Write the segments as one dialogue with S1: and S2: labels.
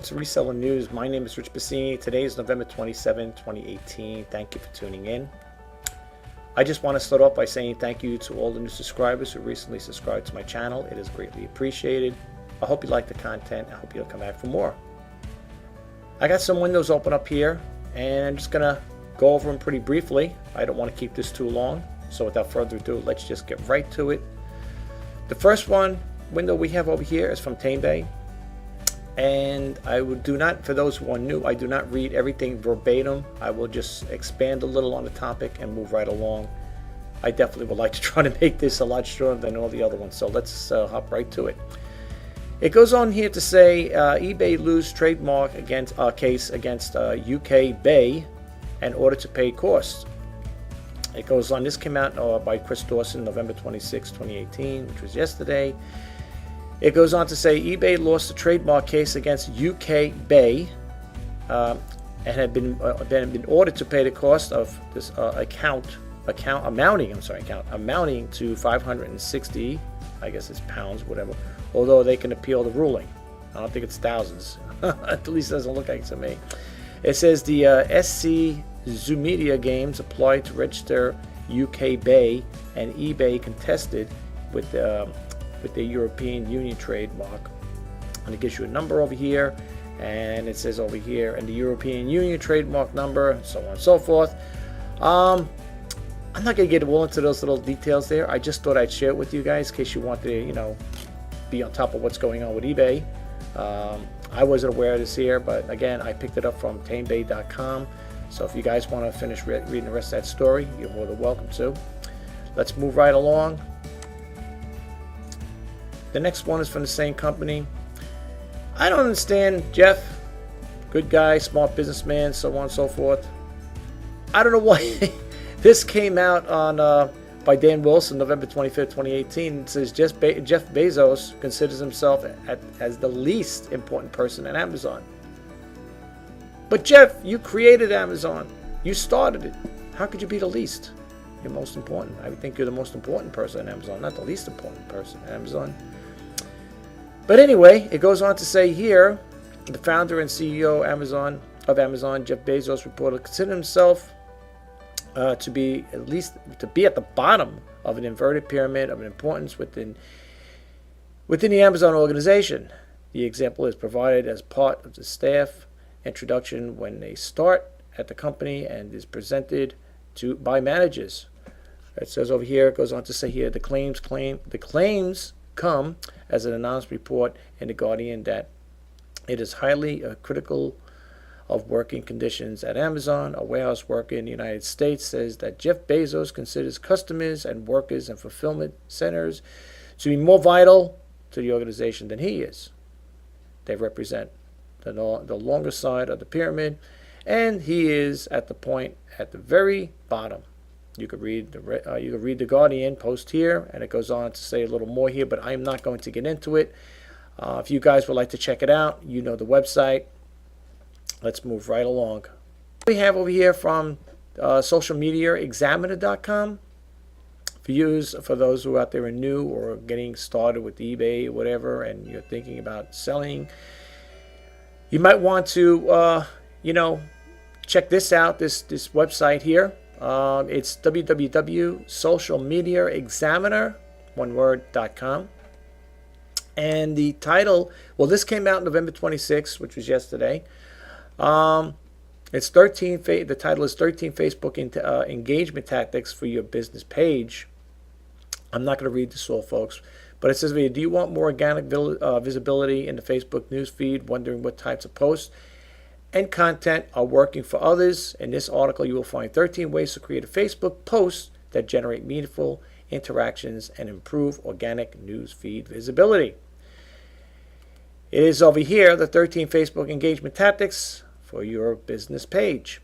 S1: to Reseller News. My name is Rich Pasini. Today is November 27, 2018. Thank you for tuning in. I just want to start off by saying thank you to all the new subscribers who recently subscribed to my channel. It is greatly appreciated. I hope you like the content. I hope you'll come back for more. I got some windows open up here, and I'm just going to go over them pretty briefly. I don't want to keep this too long. So without further ado, let's just get right to it. The first window we have over here is from TameBay. And I do not, for those who are new, I do not read everything verbatim. I will just expand a little on the topic and move right along. I definitely would like to try to make this a lot shorter than all the other ones. So let's hop right to it. It goes on here to say eBay lose trademark case against UK Bay in order to pay costs. It goes on. This came out by Chris Dawson, November 26, 2018, which was yesterday. It goes on to say eBay lost a trademark case against UK Bay and had been ordered to pay the cost of this account amounting to 560, I guess it's pounds, whatever. Although they can appeal the ruling, I don't think it's thousands. At least it doesn't look like it to me. It says the SC Zoomedia Games applied to register UK Bay, and eBay contested with the European Union trademark. And it gives you a number over here, and it says over here, and the European Union trademark number, so on and so forth. I'm not going to get all into those little details there. I just thought I'd share it with you guys in case you want to, be on top of what's going on with eBay. I wasn't aware of this here, but again, I picked it up from tamebay.com. So if you guys want to finish reading the rest of that story, you're more than welcome to. Let's move right along. The next one is from the same company. I don't understand, Jeff. Good guy, smart businessman, so on and so forth. I don't know why this came out on by Dan Wilson, November 25th, 2018. It says Jeff Bezos considers himself as the least important person at Amazon. But Jeff, you created Amazon. You started it. How could you be the least? You're most important. I would think you're the most important person at Amazon, not the least important person at Amazon. But anyway, it goes on to say here, the founder and CEO of Amazon, Jeff Bezos, reported considered himself to be at the bottom of an inverted pyramid of importance within the Amazon organization. The example is provided as part of the staff introduction when they start at the company and is presented by managers. It says over here, it goes on to say here, the claims come as an announced report in The Guardian that it is highly critical of working conditions at Amazon. A warehouse worker in the United States says that Jeff Bezos considers customers and workers in fulfillment centers to be more vital to the organization than he is. They represent the longer side of the pyramid, and he is at the very bottom. You could read the Guardian post here, and it goes on to say a little more here, but I'm not going to get into it. If you guys would like to check it out, you know the website. Let's move right along. We have over here from socialmediaexaminer.com. For those who out there are new or getting started with eBay or whatever, and you're thinking about selling, you might want to, check this out, this website here. It's www.socialmediaexaminer.com. And the title, this came out November 26th, which was yesterday. It's 13. The title is 13 Facebook engagement tactics for your business page. I'm not going to read this all, folks. But it says, do you want more organic visibility in the Facebook newsfeed, wondering what types of posts and content are working for others? In this article, you will find 13 ways to create a Facebook post that generate meaningful interactions and improve organic newsfeed visibility. It is over here, the 13 Facebook engagement tactics for your business page.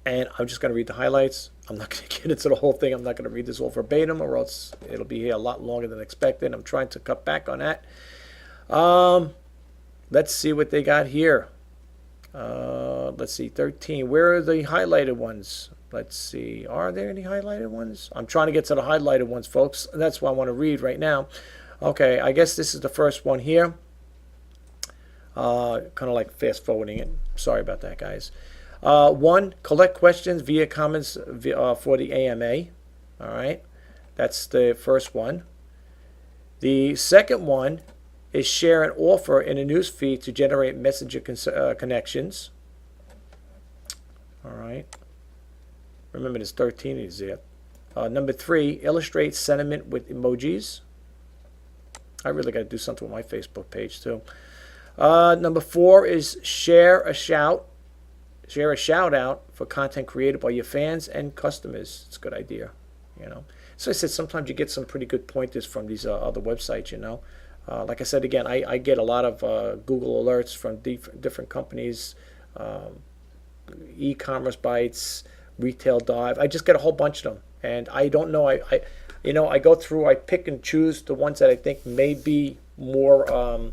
S1: And I'm just going to read the highlights. I'm not going to get into the whole thing. I'm not going to read this all verbatim, or else it'll be here a lot longer than expected. I'm trying to cut back on that. Let's see what they got here. Let's see, 13. Where are the highlighted ones? Let's see. Are there any highlighted ones? I'm trying to get to the highlighted ones, folks. That's what I want to read right now. Okay, I guess this is the first one here. Kind of like fast forwarding it. Sorry about that, guys. One, collect questions via comments for the AMA. All right, that's the first one. The second one is share an offer in a news feed to generate messenger connections. All right. Remember, there's 13 of these there. Number 3, illustrate sentiment with emojis. I really got to do something with my Facebook page too. Number 4 is share a shout out for content created by your fans and customers. It's a good idea, you know. So I said, sometimes you get some pretty good pointers from these other websites, you know. Like I said, again, I get a lot of Google alerts from different companies, e-commerce bites, retail dive. I just get a whole bunch of them, and I don't know. I go through. I pick and choose the ones that I think may be more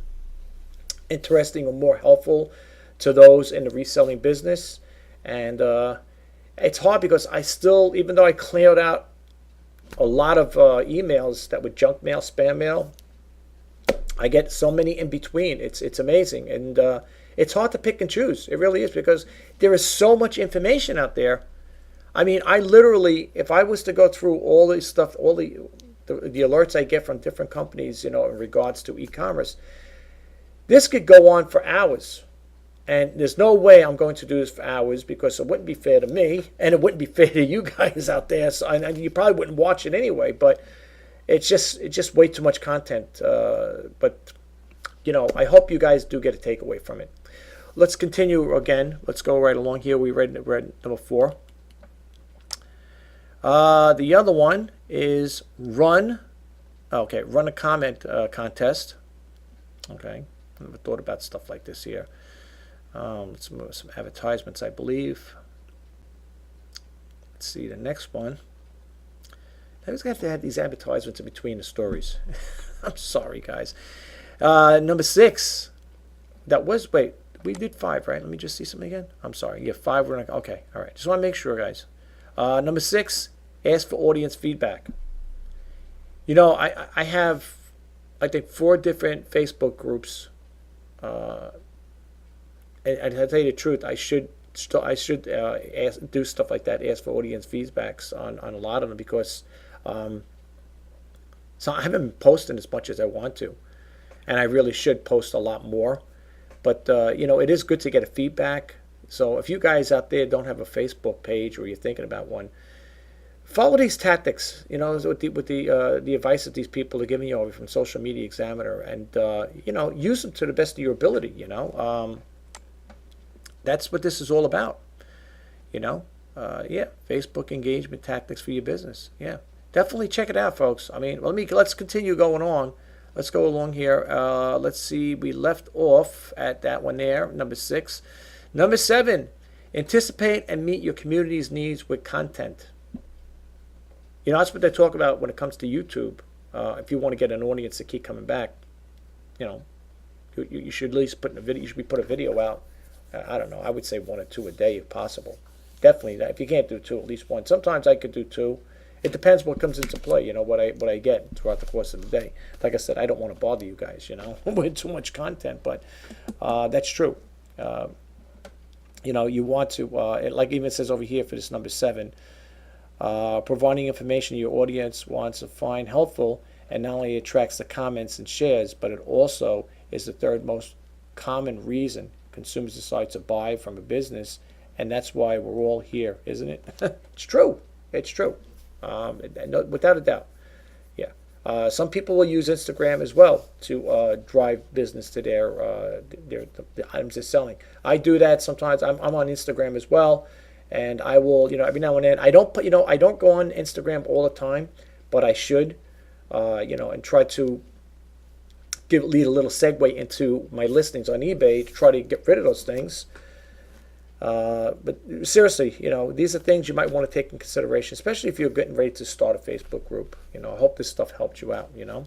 S1: interesting or more helpful to those in the reselling business. And it's hard because I still, even though I cleared out a lot of emails that were junk mail, spam mail, I get so many in between. It's amazing, and it's hard to pick and choose. It really is, because there is so much information out there. I mean, I literally, if I was to go through all this stuff, all the alerts I get from different companies, you know, in regards to e-commerce, this could go on for hours. And there's no way I'm going to do this for hours, because it wouldn't be fair to me, and it wouldn't be fair to you guys out there. So, and you probably wouldn't watch it anyway. But it's just way too much content. But you know, I hope you guys do get a takeaway from it. Let's continue again. Let's go right along here. We read number 4. The other one is run a comment contest. Okay, I never thought about stuff like this here. Some advertisements, I believe. Let's see the next one. I was going to have these advertisements in between the stories. I'm sorry, guys. Number 6. That was, wait, we did 5, right? Let me just see something again. I'm sorry. Yeah, 5. We're not, okay, all right. Just want to make sure, guys. Number 6, ask for audience feedback. You know, I have, I think, 4 different Facebook groups. And to tell you the truth, I should do stuff like that, ask for audience feedbacks on a lot of them, because so I haven't been posting as much as I want to, and I really should post a lot more. But you know, it is good to get a feedback. So if you guys out there don't have a Facebook page, or you're thinking about one, follow these tactics. You know, with the advice that these people are giving you over from Social Media Examiner, and you know, use them to the best of your ability. You know, that's what this is all about. You know, yeah, Facebook engagement tactics for your business. Yeah, definitely check it out, folks. I mean, let's continue going on. Let's go along here. Let's see. We left off at that one there, number 6. Number 7, anticipate and meet your community's needs with content. You know, that's what they talk about when it comes to YouTube. If you want to get an audience to keep coming back, you know, you should at least put in a video. You should put a video out. I don't know. I would say 1 or 2 a day if possible. Definitely. If you can't do 2, at least 1. Sometimes I could do 2. It depends what comes into play. You know, what I get throughout the course of the day. Like I said, I don't want to bother you guys, you know, with too much content. But that's true. You know, you want to, like even it says over here for this number 7, providing information your audience wants to find helpful, and not only attracts the comments and shares, but it also is the 3rd most common reason consumers decide to buy from a business. And that's why we're all here, isn't it? It's true. It's true. Without a doubt. Yeah. Some people will use Instagram as well to drive business to the items they're selling. I do that sometimes. I'm on Instagram as well, and I will, you know, every now and then. I don't go on Instagram all the time, but I should, you know, and try to lead a little segue into my listings on eBay to try to get rid of those things. But seriously, you know, these are things you might want to take in consideration, especially if you're getting ready to start a Facebook group. You know, I hope this stuff helped you out, you know.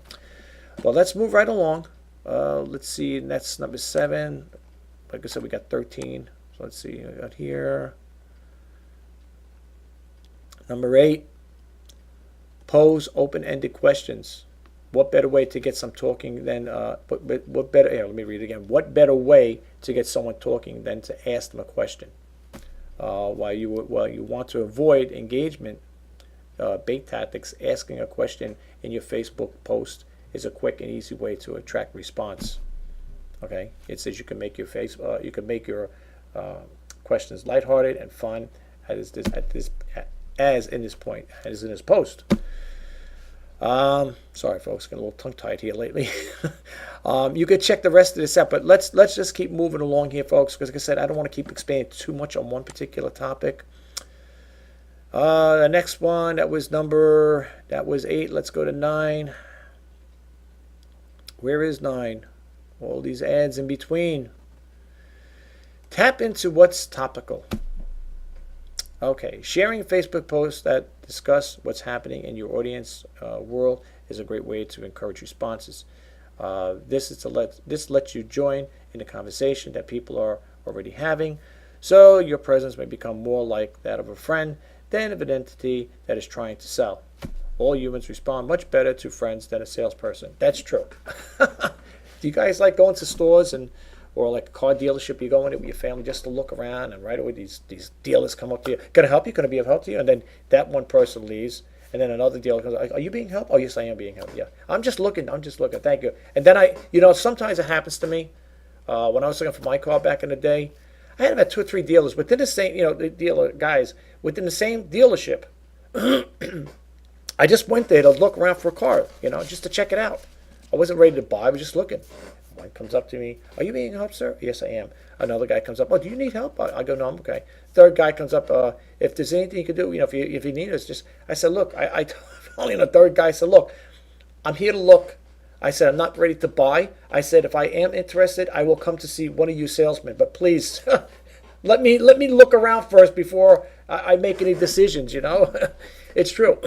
S1: Well, let's move right along. Let's see, that's number 7. Like I said, we got 13. So let's see, I got here. Number 8, pose open-ended questions. What better way to get some talking than what better? Here, let me read it again. What better way to get someone talking than to ask them a question? While you want to avoid engagement bait tactics, asking a question in your Facebook post is a quick and easy way to attract response. Okay, it says you can make your questions lighthearted and fun, as in this post. Sorry, folks, getting a little tongue-tied here lately. You could check the rest of this out, but let's just keep moving along here, folks, because like I said, I don't want to keep expanding too much on one particular topic. The next one, that was 8. Let's go to 9. Where is 9? All these ads in between. Tap into what's topical. Okay, sharing Facebook posts that discuss what's happening in your audience world is a great way to encourage responses. This lets you join in the conversation that people are already having, so your presence may become more like that of a friend than of an entity that is trying to sell. All humans respond much better to friends than a salesperson. That's true. Do you guys like going to stores or like a car dealership? You go in it with your family just to look around, and right away these dealers come up to you. Can I help you? Can I be of help to you? And then that one person leaves, and then another dealer comes. Are you being helped? Oh, yes, I am being helped. Yeah, I'm just looking. Thank you. And then sometimes it happens to me. When I was looking for my car back in the day, I had about 2 or 3 dealers within the same, the dealer guys within the same dealership. I just went there to look around for a car, just to check it out. I wasn't ready to buy. I was just looking. One comes up to me. Are you being helped, sir? Yes, I am. Another guy comes up. Oh, do you need help? I go, no, I'm okay. Third guy comes up. If there's anything you can do, if you need us, just. I said, look. I finally, the third guy said, look, I'm here to look. I said, I'm not ready to buy. I said, if I am interested, I will come to see one of you salesmen. But please, let me look around first before I make any decisions. It's true.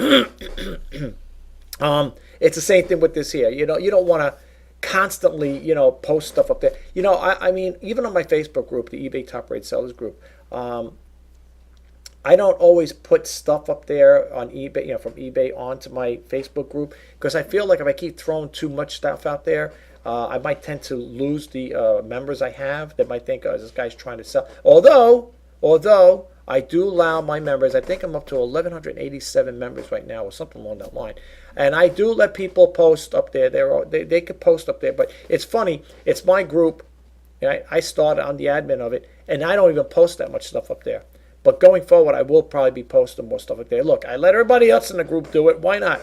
S1: It's the same thing with this here. You don't want to constantly, post stuff up there. I mean, even on my Facebook group, the eBay Top Rate Sellers group, I don't always put stuff up there on eBay, from eBay onto my Facebook group, because I feel like if I keep throwing too much stuff out there, I might tend to lose the members I have that might think, oh, this guy's trying to sell. Although I do allow my members, I think I'm up to 1,187 members right now, or something along that line. And I do let people post up there. They could post up there, but it's funny. It's my group. I started on the admin of it, and I don't even post that much stuff up there. But going forward, I will probably be posting more stuff up there. Look, I let everybody else in the group do it. Why not?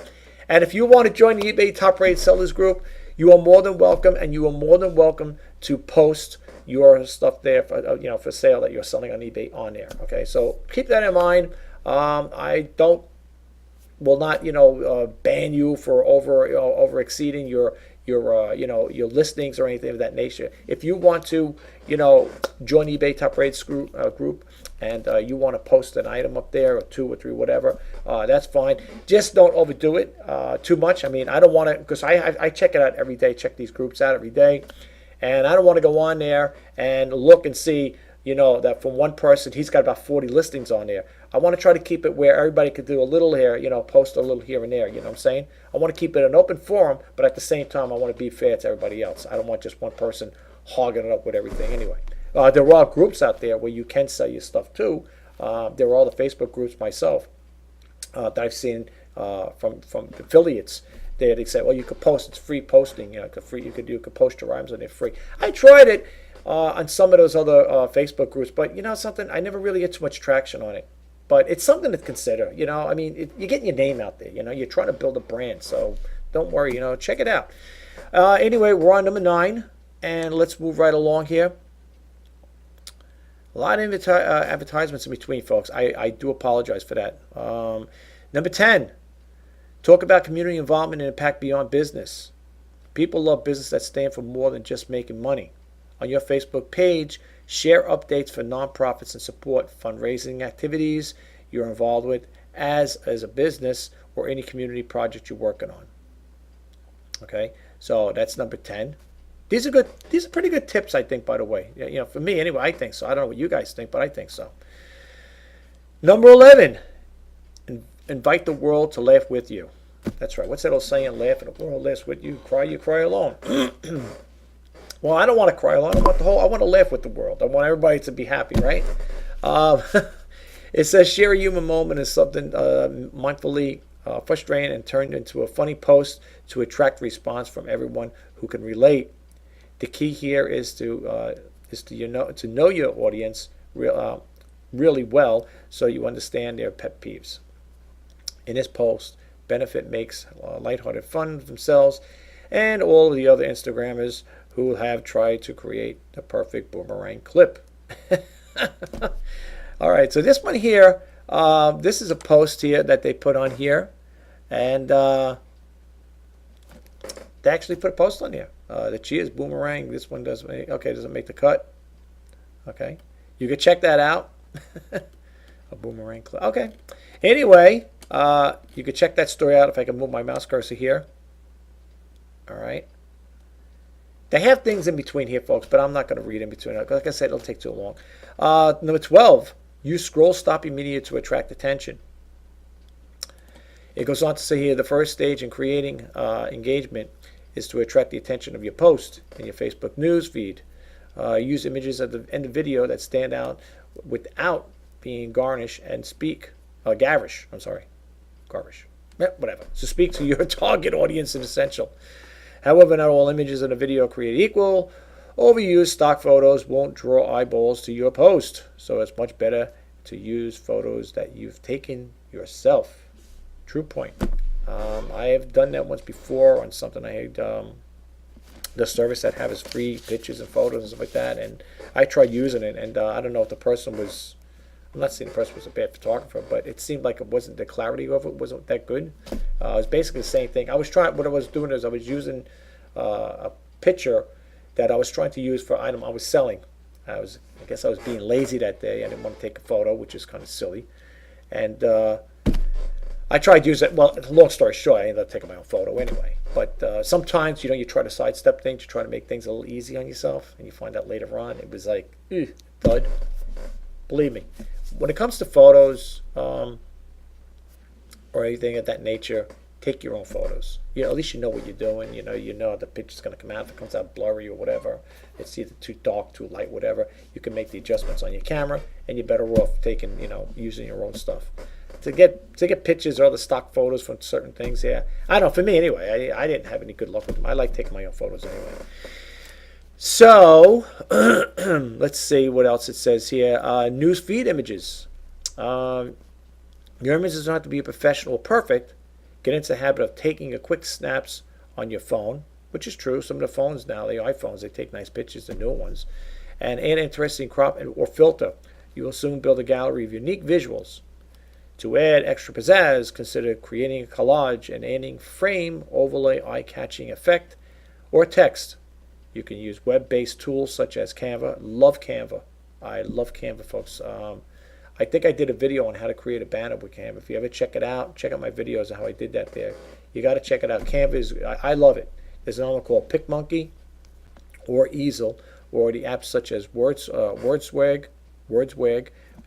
S1: And if you want to join the eBay Top Rate Sellers group, you are more than welcome, and you are more than welcome to post your stuff there for sale that you're selling on eBay on there. Okay, so keep that in mind. I will not ban you for over exceeding your listings or anything of that nature. If you want to join eBay Top Rates group and you want to post an item up there, or 2 or 3, whatever, that's fine. Just don't overdo it too much. I mean, I don't want to, because I check it out every day, check these groups out every day. And I don't want to go on there and look and see, that from one person, he's got about 40 listings on there. I want to try to keep it where everybody could do a little here, post a little here and there, you know what I'm saying? I want to keep it an open forum, but at the same time, I want to be fair to everybody else. I don't want just one person hogging it up with everything anyway. There are groups out there where you can sell your stuff too. There are all the Facebook groups myself that I've seen from affiliates. They say, well, you could post, it's free posting, you could post your items and they're free. I tried it on some of those other Facebook groups, but something, I never really get too much traction on it. But it's something to consider, I mean, you're getting your name out there, you're trying to build a brand, so don't worry, check it out. Anyway, we're on number 9, and let's move right along here. A lot of advertisements in between, folks. I do apologize for that. Number 10. Talk about community involvement and impact beyond business. People love business that stand for more than just making money. On your Facebook page, share updates for nonprofits and support fundraising activities you're involved with as a business or any community project you're working on. Okay, so that's number 10. These are good. These are pretty good tips, I think, by the way. For me anyway, I think so. I don't know what you guys think, but I think so. Number 11. Invite the world to laugh with you. That's right. What's that old saying? Laugh and the world laughs with you. You cry alone. Well, I don't want to cry alone. I want to laugh with the world. I want everybody to be happy, right? Um, it says share a human moment is something mindfully frustrating and turned into a funny post to attract response from everyone who can relate. The key here is to know your audience really well so you understand their pet peeves. In this post, Benefit makes lighthearted fun of themselves and all of the other Instagrammers who have tried to create the perfect boomerang clip. All right, so this one here, this is a post here that they put on here, and they actually put a post on here. The Cheers boomerang. This one doesn't make the cut. Okay, you can check that out. A boomerang clip. Okay. Anyway, you can check that story out if I can move my mouse cursor here. All right. They have things in between here, folks, but I'm not going to read in between. Like I said, it'll take too long. Number 12, use scroll stopping media to attract attention. It goes on to say here, the first stage in creating engagement is to attract the attention of your post in your Facebook news feed. Use images at the end of video that stand out without being garish. Whatever. To speak to your target audience is essential. However, not all images in a video are created equal. Overused stock photos won't draw eyeballs to your post, so it's much better to use photos that you've taken yourself. True point. I have done that once before on something I had, the service that has free pictures and photos and stuff like that, and I tried using it, and I don't know if the person was, I'm not saying the person was a bad photographer, but it seemed like the clarity of it wasn't that good. It was basically the same thing. What I was doing is I was using a picture that I was trying to use for an item I was selling. I guess I was being lazy that day. I didn't want to take a photo, which is kind of silly. And I tried to use it. Well, long story short, I ended up taking my own photo anyway. But sometimes, you try to sidestep things, you try to make things a little easy on yourself, and you find out later on it was like, thud. Believe me, when it comes to photos or anything of that nature, take your own photos. At least you know what you're doing. You know the picture's going to come out. If it comes out blurry or whatever, it's either too dark, too light, whatever. You can make the adjustments on your camera, and you're better off using your own stuff. To get pictures or other stock photos from certain things, yeah. I don't know, for me anyway, I didn't have any good luck with them. I like taking my own photos anyway. So, let's see what else it says here. News feed images. Your images don't have to be professional or perfect. Get into the habit of taking a quick snaps on your phone, which is true. Some of the phones now, the iPhones, they take nice pictures, the new ones. And add interesting crop or filter. You will soon build a gallery of unique visuals. To add extra pizzazz, consider creating a collage and adding frame, overlay, eye-catching effect, or text. You can use web-based tools such as Canva. Love Canva. I love Canva, folks. I think I did a video on how to create a banner with Canva. If you ever check it out, check out my videos of how I did that there. You got to check it out. Canva is, I love it. There's another one called PicMonkey or Easel, or the apps such as Wordswag,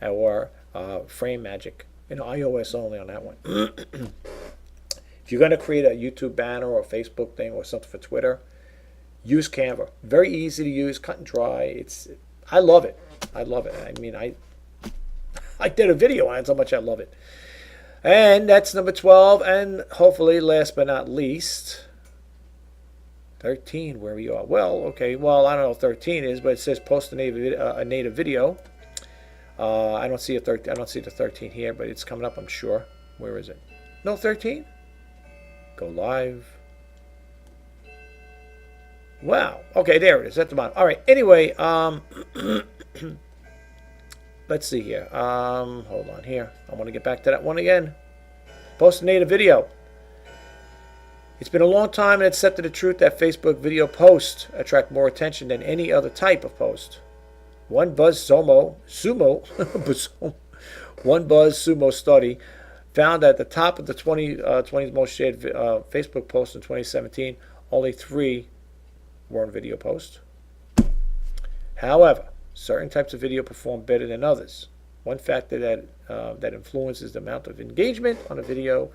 S1: or Frame Magic. iOS only on that one. If you're going to create a YouTube banner or a Facebook thing or something for Twitter, use Canva. Very easy to use, cut and dry. I love it. I love it. I mean, I did a video on it, how much I love it. And that's number 12. And hopefully, last but not least, 13, where we are. Well, okay. Well, I don't know what 13 is, but it says post a native video. I don't see the 13 here, but it's coming up, I'm sure. Where is it? No 13? Go live. Wow. Okay, there it is at the bottom. All right. Anyway, let's see here. Hold on here. I want to get back to that one again. Post a native video. It's been a long time, and it's set to the truth that Facebook video posts attract more attention than any other type of post. One Buzz Sumo study found that at the top of the 20 most shared Facebook posts in 2017, only 3 were in video posts. However, certain types of video perform better than others. One factor that influences the amount of engagement on a video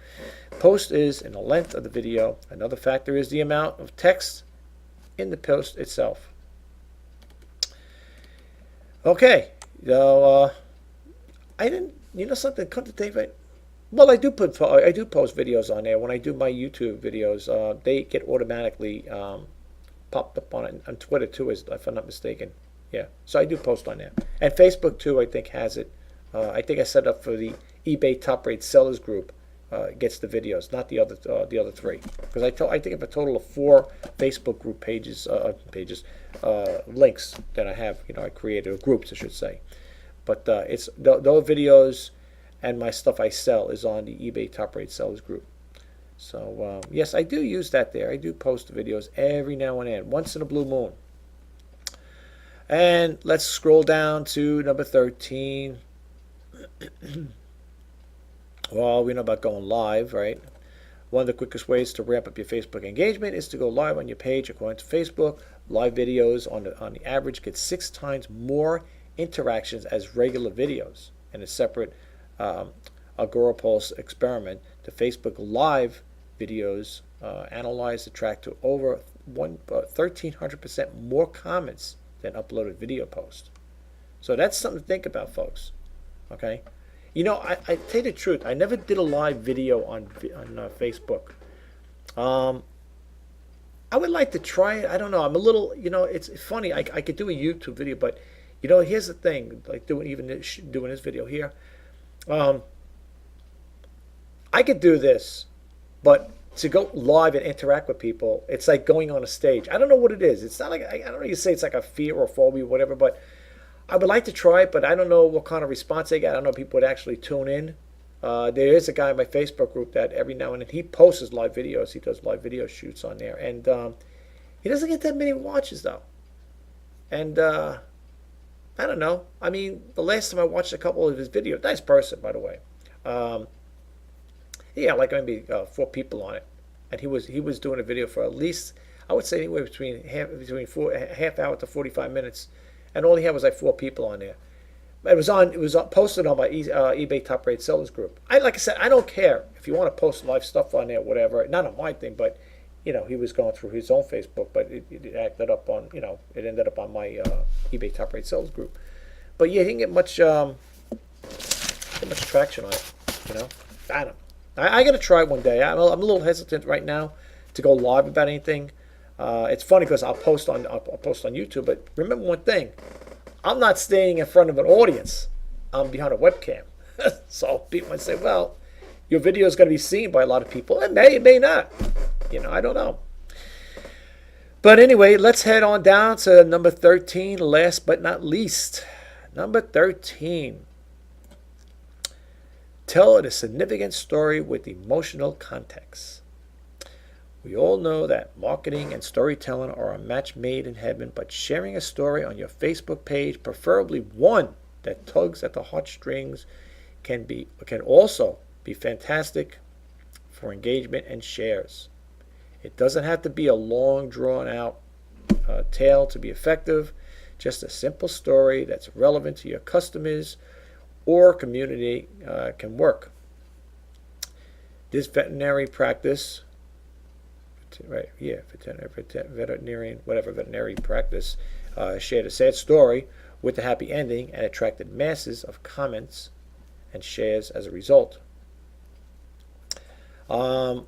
S1: post is in the length of the video. Another factor is the amount of text in the post itself. Okay, so I didn't, something come to think of it. Well, I do post videos on there. When I do my YouTube videos, they get automatically popped up on Twitter too, if I'm not mistaken. Yeah, so I do post on there, and Facebook too. I think has it. I think I set up for the eBay top rate sellers group. Gets the videos, not the other three, because I think of a total of 4 Facebook group links that I have. I created, or groups I should say. But it's those videos and my stuff I sell is on the eBay top rate sellers group. So yes, I do use that there. I do post videos every now and then, once in a blue moon. And let's scroll down to number 13. Well, we know about going live, right? One of the quickest ways to ramp up your Facebook engagement is to go live on your page. According to Facebook, live videos on the average get 6 times more interactions as regular videos. In a separate Agorapulse experiment, the Facebook live videos analyzed to track to over 1,300% more comments than uploaded video posts. So that's something to think about, folks. Okay, I tell you the truth. I never did a live video on Facebook. I would like to try it. I don't know. I'm a little, it's funny. I could do a YouTube video, but here's the thing. Like doing this video here. I could do this, but to go live and interact with people, it's like going on a stage. I don't know what it is. It's not like, I don't know, you say it's like a fear or phobia or whatever, but I would like to try it, but I don't know what kind of response they get. I don't know if people would actually tune in. There is a guy in my Facebook group that every now and then he posts live videos. He does live video shoots on there, and he doesn't get that many watches though. And I don't know. I mean, the last time I watched a couple of his videos, nice person by the way. Yeah, like maybe 4 people on it, and he was doing a video for at least, I would say, anywhere between half hour to 45 minutes, and all he had was like 4 people on there. It was posted on my eBay top rate sellers group. Like I said, I don't care if you want to post live stuff on there, whatever. Not on my thing, but he was going through his own Facebook, but it acted up on it ended up on my eBay top rate sellers group. But yeah, he didn't get much traction on it. I don't know. I got to try it one day. I'm a little hesitant right now to go live about anything. It's funny because I'll post on YouTube, but remember one thing: I'm not staying in front of an audience. I'm behind a webcam. So people might say, "Well, your video is going to be seen by a lot of people." It may not. I don't know. But anyway, let's head on down to number 13. Last but not least, number 13. Tell a significant story with emotional context. We all know that marketing and storytelling are a match made in heaven, but sharing a story on your Facebook page, preferably one that tugs at the heartstrings, can also be fantastic for engagement and shares. It doesn't have to be a long, drawn-out tale to be effective. Just a simple story that's relevant to your customers or community can work. This veterinary practice, veterinary practice shared a sad story with a happy ending and attracted masses of comments and shares as a result. I'm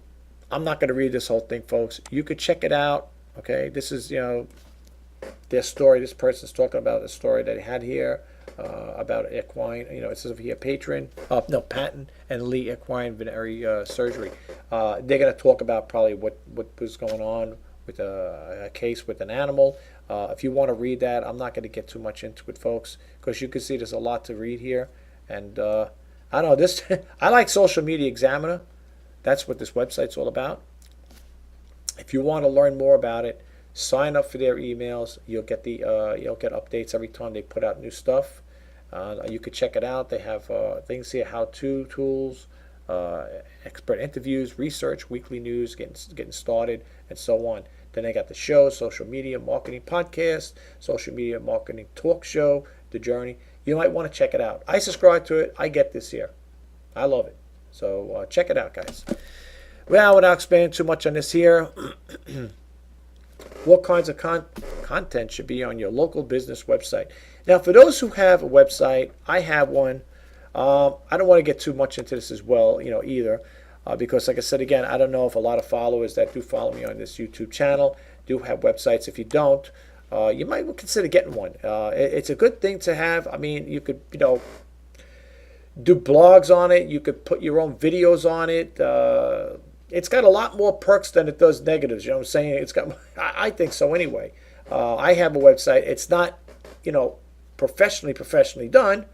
S1: not going to read this whole thing, folks. You could check it out. Okay, this is their story. This person's talking about a story that he had here. About equine, it says over here, Patton and Lee equine veterinary surgery. They're going to talk about probably what was going on with a case with an animal. If you want to read that, I'm not going to get too much into it, folks, because you can see there's a lot to read here. And I don't know, this. I like Social Media Examiner. That's what this website's all about. If you want to learn more about it, sign up for their emails. You'll get updates every time they put out new stuff. You could check it out. They have things here, how-to tools, expert interviews, research, weekly news, getting started, and so on. Then they got the show, social media marketing podcast, social media marketing talk show, the journey, you might want to check it out. I subscribe to it. I get this here. I love it. So check it out, guys. Well, without expanding too much on this here, what kinds of content should be on your local business website? Now, for those who have a website, I have one. I don't want to get too much into this as well, either, because like I said again, I don't know if a lot of followers that do follow me on this YouTube channel do have websites. If you don't, you might consider getting one. It's a good thing to have. I mean, you could, do blogs on it. You could put your own videos on it. It's got a lot more perks than it does negatives. You know what I'm saying? It's got. I think so anyway. I have a website. It's not, professionally done,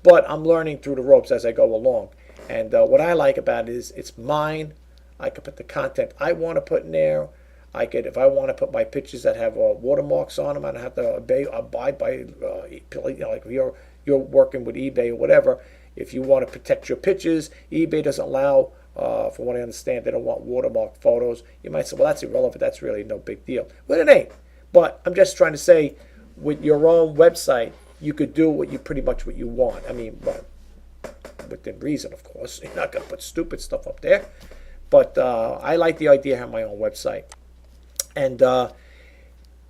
S1: but I'm learning through the ropes as I go along. And what I like about it is it's mine. I can put the content I want to put in there. I could, if I want to put my pictures that have watermarks on them, I don't have to abide by, like you're working with eBay or whatever. If you want to protect your pictures, eBay doesn't allow, from what I understand, they don't want watermark photos. You might say, well, that's irrelevant. That's really no big deal. But it ain't. But I'm just trying to say, with your own website, you could do pretty much what you want. I mean, but within reason, of course. You're not going to put stupid stuff up there. But I like the idea of having my own website. And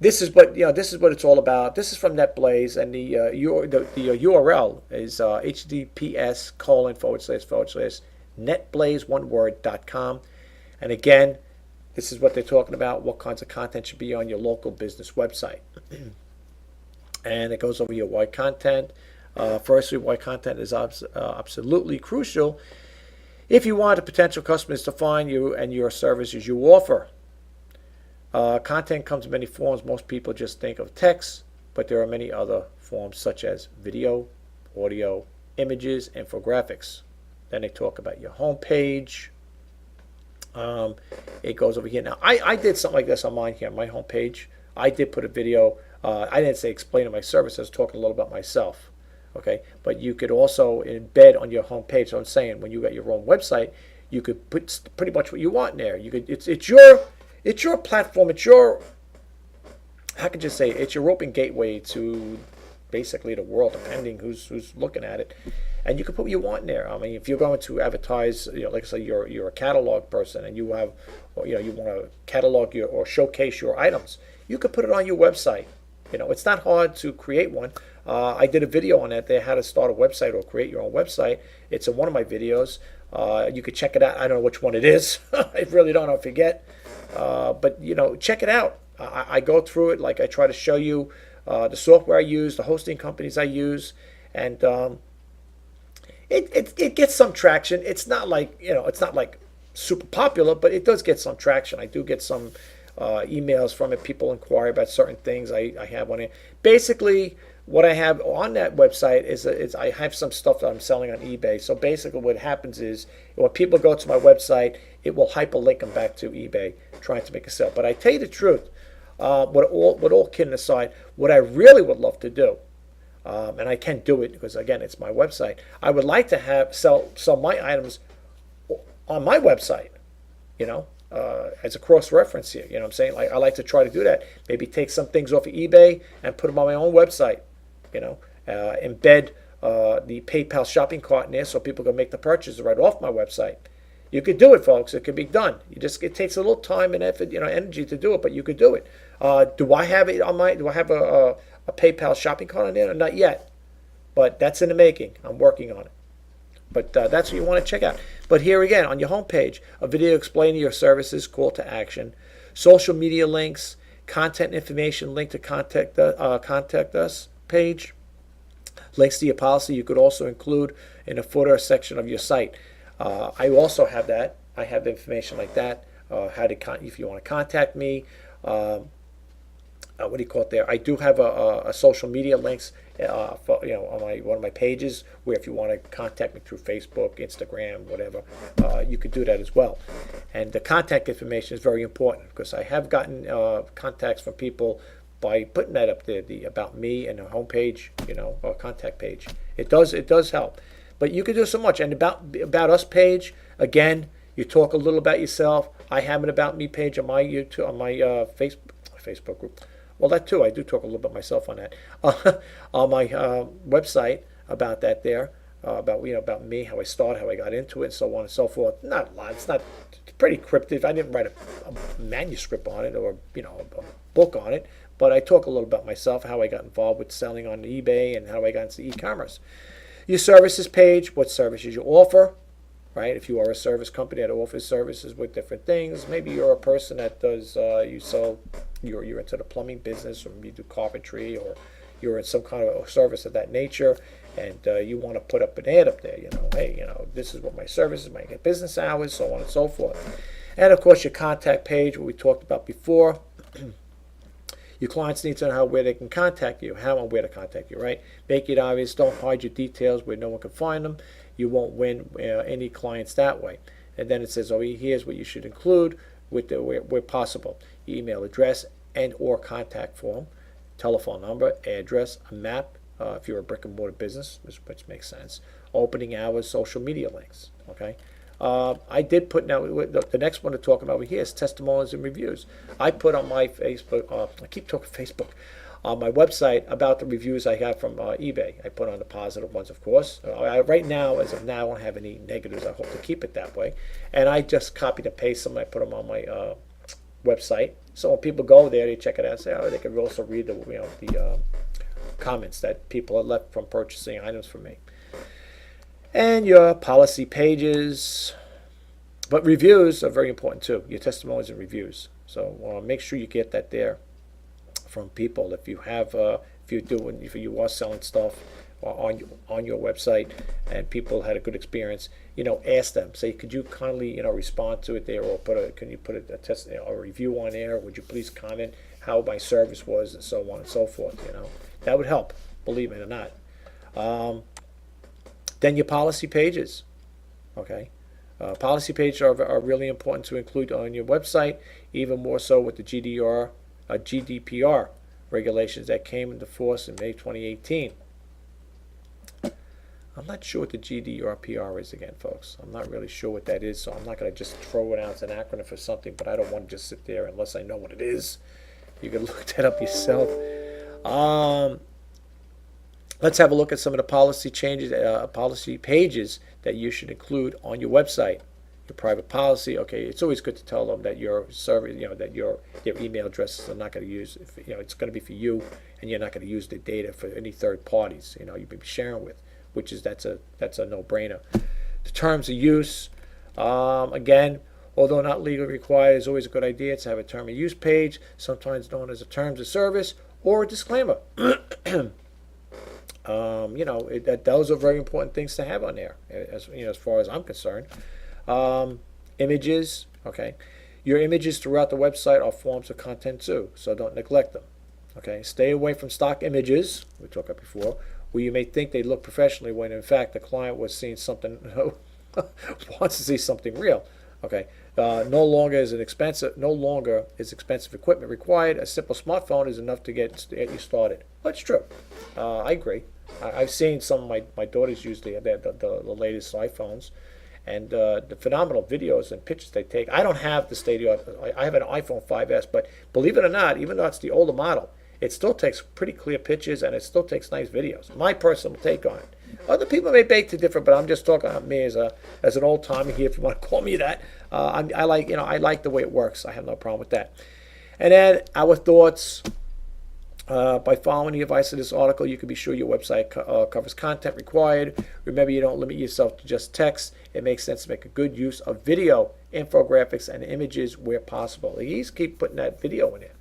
S1: this is what it's all about. This is from NetBlaze, and the URL is https://netblaze1word.com. And again, this is what they're talking about. What kinds of content should be on your local business website? And it goes over your why content. Firstly, why content is absolutely crucial if you want the potential customers to find you and your services you offer. Content comes in many forms. Most people just think of text, but there are many other forms such as video, audio, images, infographics. Then they talk about your homepage. It goes over here. Now, I did something like this on mine here, my homepage. I did put a video. I didn't say explaining my service. I was talking a little about myself. Okay, but you could also embed on your homepage. So I'm saying when you got your own website, you could put pretty much what you want in there. You could. It's your platform. It's your, how could you say, it's your open gateway to basically the world, depending who's looking at it. And you can put what you want in there. I mean, if you're going to advertise, like I say, you're a catalog person, and you have, you want to catalog or showcase your items, you could put it on your website. It's not hard to create one. I did a video on that. They how to start a website or create your own website. It's in one of my videos. You could check it out. I don't know which one it is. I really don't. I forget. But check it out. I go through it. Like I try to show you the software I use, the hosting companies I use, and it gets some traction. It's not like it's not like super popular, but it does get some traction. I do get some emails from it. People inquire about certain things. I have on it. Basically, what I have on that website is I have some stuff that I'm selling on eBay. So basically what happens is when people go to my website, it will hyperlink them back to eBay trying to make a sale. But I tell you the truth, with all kidding aside, what I really would love to do, and I can do it because, again, it's my website, I would like to sell my items on my website, as a cross-reference here. You know what I'm saying? Like I like to try to do that. Maybe take some things off of eBay and put them on my own website. Embed the PayPal shopping cart in there so people can make the purchase right off my website. You could do it, folks. It can be done. It takes a little time and effort, energy to do it, but you could do it. Do I have it on do I have a PayPal shopping cart on there? Not yet, but that's in the making. I'm working on it. But that's what you want to check out. But here again, on your homepage, a video explaining your services, call to action, social media links, content information, link to contact us page, links to your policy. You could also include in the footer section of your site. I also have that. I have information like that. If you want to contact me, what do you call it there? I do have a social media links, on one of my pages where if you want to contact me through Facebook, Instagram, whatever, you could do that as well. And the contact information is very important because I have gotten contacts from people by putting that up there, the about me and the homepage, or contact page. It does help. But you can do so much. And about us page, again, you talk a little about yourself. I have an about me page on my YouTube, on my Facebook group, Well, that too, I do talk a little bit myself on that. On my website about that there, about me, how I started, how I got into it, and so on and so forth. Not a lot. It's pretty cryptic. I didn't write a manuscript on it or a book on it, but I talk a little about myself, how I got involved with selling on eBay and how I got into e-commerce. Your services page, what services you offer, right? If you are a service company that offers services with different things, maybe you're a person that does you're into the plumbing business, or you do carpentry, or you're in some kind of service of that nature, and you want to put up an ad up there. Hey, this is what my service is, my business hours, so on and so forth. And of course, your contact page, what we talked about before. Your clients need to know where they can contact you, how and where to contact you, right? Make it obvious. Don't hide your details where no one can find them. You won't win any clients that way. And then it says, here's what you should include where possible. Your email address and or contact form, telephone number, address, a map, if you're a brick and mortar business, which makes sense. Opening hours, social media links, okay? I did put, now the next one to talk about over here is testimonials and reviews. I put on my Facebook, I keep talking Facebook, on my website about the reviews I have from eBay. I put on the positive ones, of course. Right now, as of now, I don't have any negatives. I hope to keep it that way. And I just copied and pasted them. I put them on my website. So when people go there, they check it out and say, they can also read the comments that people have left from purchasing items from me. And your policy pages. But reviews are very important too, your testimonials and reviews. So make sure you get that there from people. If you have, if you are selling stuff on your website and people had a good experience, ask them. Say, could you kindly, respond to it there, or can you put a review on there? Would you please comment how my service was, and so on and so forth. That would help, believe it or not. Then your policy pages, okay? Policy pages are really important to include on your website, even more so with the GDPR regulations that came into force in May 2018. I'm not sure what the GDPR is again, folks. I'm not really sure what that is, so I'm not going to just throw it out as an acronym for something, but I don't want to just sit there unless I know what it is. You can look that up yourself. Let's have a look at some of the policy changes, policy pages that you should include on your website. Your private policy. Okay, it's always good to tell them that your service, that your email addresses are not going to use. It's going to be for you, and you're not going to use the data for any third parties. You've been sharing with, which is that's a no-brainer. The terms of use. Again, although not legally required, it's always a good idea to have a term of use page, sometimes known as a terms of service or a disclaimer. Those are very important things to have on there, as far as I'm concerned. Images, okay. Your images throughout the website are forms of content too, so don't neglect them. Okay, stay away from stock images, we talked about before, where you may think they look professionally when in fact the client was seeing something, wants to see something real. Okay, no longer is expensive equipment required. A simple smartphone is enough to get you started. That's true. I agree. I've seen some of my daughters use the latest iPhones, and the phenomenal videos and pictures they take. I don't have the state-of-the-art. I have an iPhone 5S, but believe it or not, even though it's the older model, it still takes pretty clear pictures and it still takes nice videos. My personal take on it. Other people may bake to differ, but I'm just talking about me as an old timer here, if you want to call me that. I like the way it works. I have no problem with that. And then our thoughts. By following the advice of this article, you can be sure your website covers content required. Remember, you don't limit yourself to just text. It makes sense to make a good use of video, infographics, and images where possible. Please keep putting that video in there.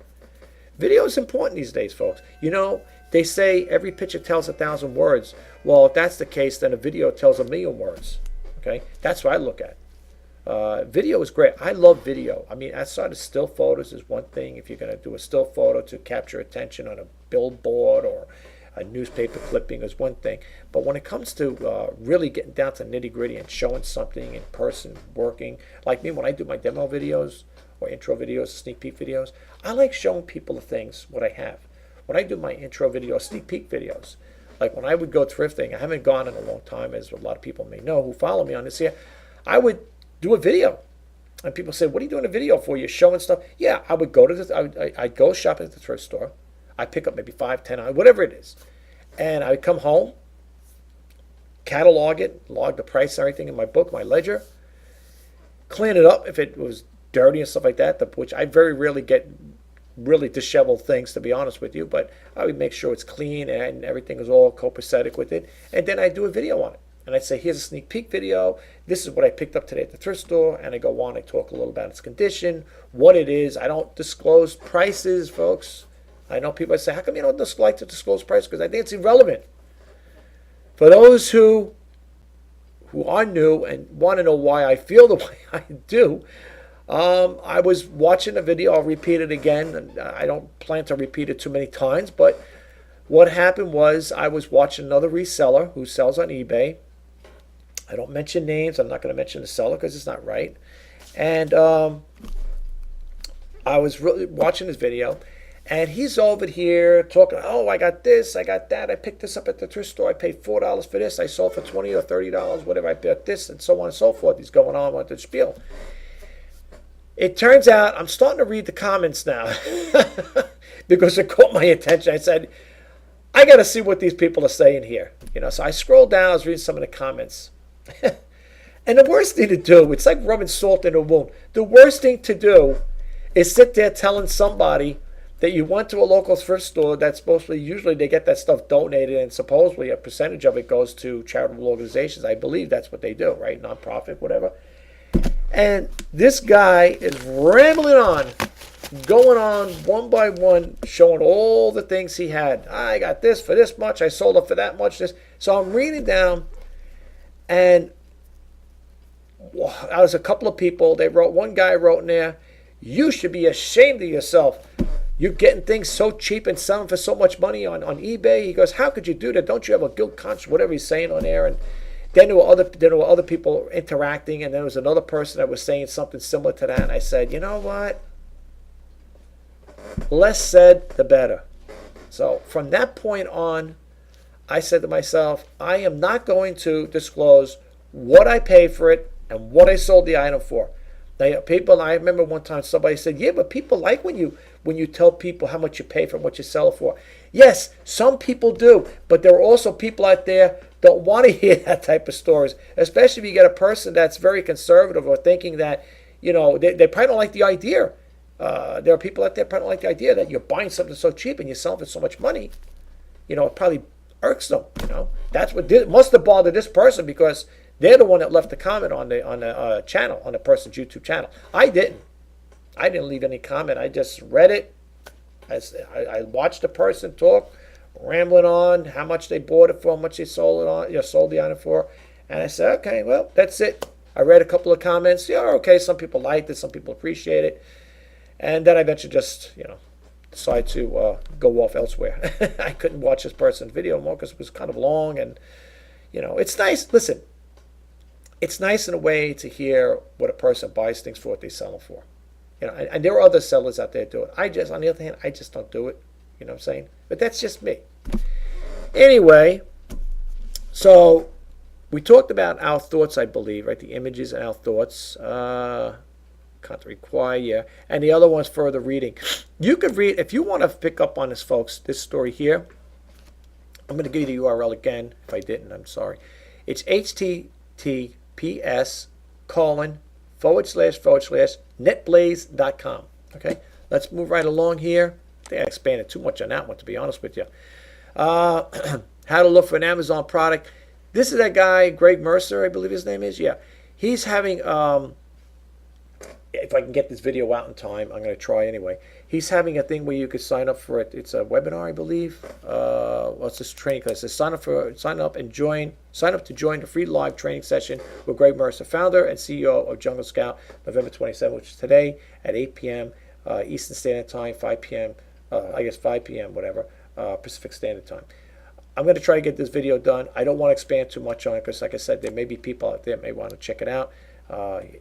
S1: Video is important these days, folks. They say every picture tells 1,000 words. Well, if that's the case, then a video tells 1,000,000 words. Okay, that's what I look at. Video is great. I love video. I mean, outside of still photos is one thing. If you're going to do a still photo to capture attention on a billboard or a newspaper clipping is one thing. But when it comes to really getting down to nitty gritty and showing something in person, working, like me when I do my demo videos or intro videos, sneak peek videos, I like showing people the things, what I have. When I do my intro video, sneak peek videos, like when I would go thrifting, I haven't gone in a long time, as a lot of people may know who follow me on this here, I would do a video. And people say, what are you doing a video for? You're showing stuff. Yeah, I would go to I'd go shopping at the thrift store. I pick up maybe 5, 10, whatever it is. And I come home, catalog it, log the price and everything in my book, my ledger, clean it up if it was dirty and stuff like that, which I very rarely get really disheveled things, to be honest with you, but I would make sure it's clean and everything is all copacetic with it. And then I do a video on it. And I'd say, here's a sneak peek video. This is what I picked up today at the thrift store. And I go on, I talk a little about its condition, what it is. I don't disclose prices, folks. I know people say, how come you don't like to disclose price? Because I think it's irrelevant. For those who are new and want to know why I feel the way I do, I was watching a video. I'll repeat it again. And I don't plan to repeat it too many times. But what happened was I was watching another reseller who sells on eBay. I don't mention names. I'm not going to mention the seller because it's not right. And I was really watching this video, and he's over here talking, oh, I got this, I got that. I picked this up at the thrift store. I paid $4 for this. I sold for $20 or $30, whatever. I bought this, and so on and so forth. He's going on with the spiel. It turns out I'm starting to read the comments now because it caught my attention. I said, I got to see what these people are saying here. So I scrolled down. I was reading some of the comments. And the worst thing to do, it's like rubbing salt in a wound. The worst thing to do is sit there telling somebody that you went to a local thrift store that's usually they get that stuff donated, and supposedly a percentage of it goes to charitable organizations. I believe that's what they do, right? Nonprofit, whatever. And this guy is rambling on, going on one by one, showing all the things he had. I got this for this much. I sold it for that much. This. So I'm reading down, and I was a couple of people. One guy wrote in there, you should be ashamed of yourself. You're getting things so cheap and selling for so much money on eBay. He goes, how could you do that? Don't you have a guilt conscience? Whatever he's saying on there. And then there were other people interacting, and there was another person that was saying something similar to that. And I said, you know what? Less said, the better. So from that point on, I said to myself, I am not going to disclose what I paid for it and what I sold the item for. Now, I remember one time somebody said, yeah, but people like when you tell people how much you pay for and what you sell it for. Yes, some people do, but there are also people out there don't want to hear that type of stories, especially if you get a person that's very conservative or thinking that, they probably don't like the idea. There are people out there probably don't like the idea that you're buying something so cheap and you're selling for so much money. It probably irks them. That's what must have bothered this person, because they're the one that left the comment on the channel, on the person's YouTube channel. I didn't leave any comment. I just read it. I watched the person talk, rambling on how much they bought it for, how much they sold it on, sold the item for, and I said, okay, well, that's it. I read a couple of comments. Yeah, okay, some people liked it, some people appreciate it, and then I eventually just, decided to go off elsewhere. I couldn't watch this person's video more because it was kind of long, and it's nice. Listen. It's nice in a way to hear what a person buys things for, what they sell them for. And there are other sellers out there do it. On the other hand, I just don't do it. You know what I'm saying? But that's just me. Anyway, so we talked about our thoughts, I believe, right? The images and our thoughts. Can't require, yeah. And the other one's further reading. You could read, if you want to pick up on this, folks, this story here. I'm going to give you the URL again. If I didn't, I'm sorry. It's https://netblaze.com. Okay, let's move right along here. I think I expanded too much on that one, to be honest with you. How to look for an Amazon product. This is that guy, Greg Mercer, I believe his name is. Yeah, he's having, if I can get this video out in time, I'm going to try anyway. He's having a thing where you could sign up for it. It's a webinar, I believe. It's this training class. It says sign up to join the free live training session with Greg Mercer, founder and CEO of Jungle Scout, November 27th, which is today at 8 p.m. Eastern Standard Time, 5 p.m. 5 p.m. whatever, Pacific Standard Time. I'm going to try to get this video done. I don't want to expand too much on it because, like I said, there may be people out there that may want to check it out.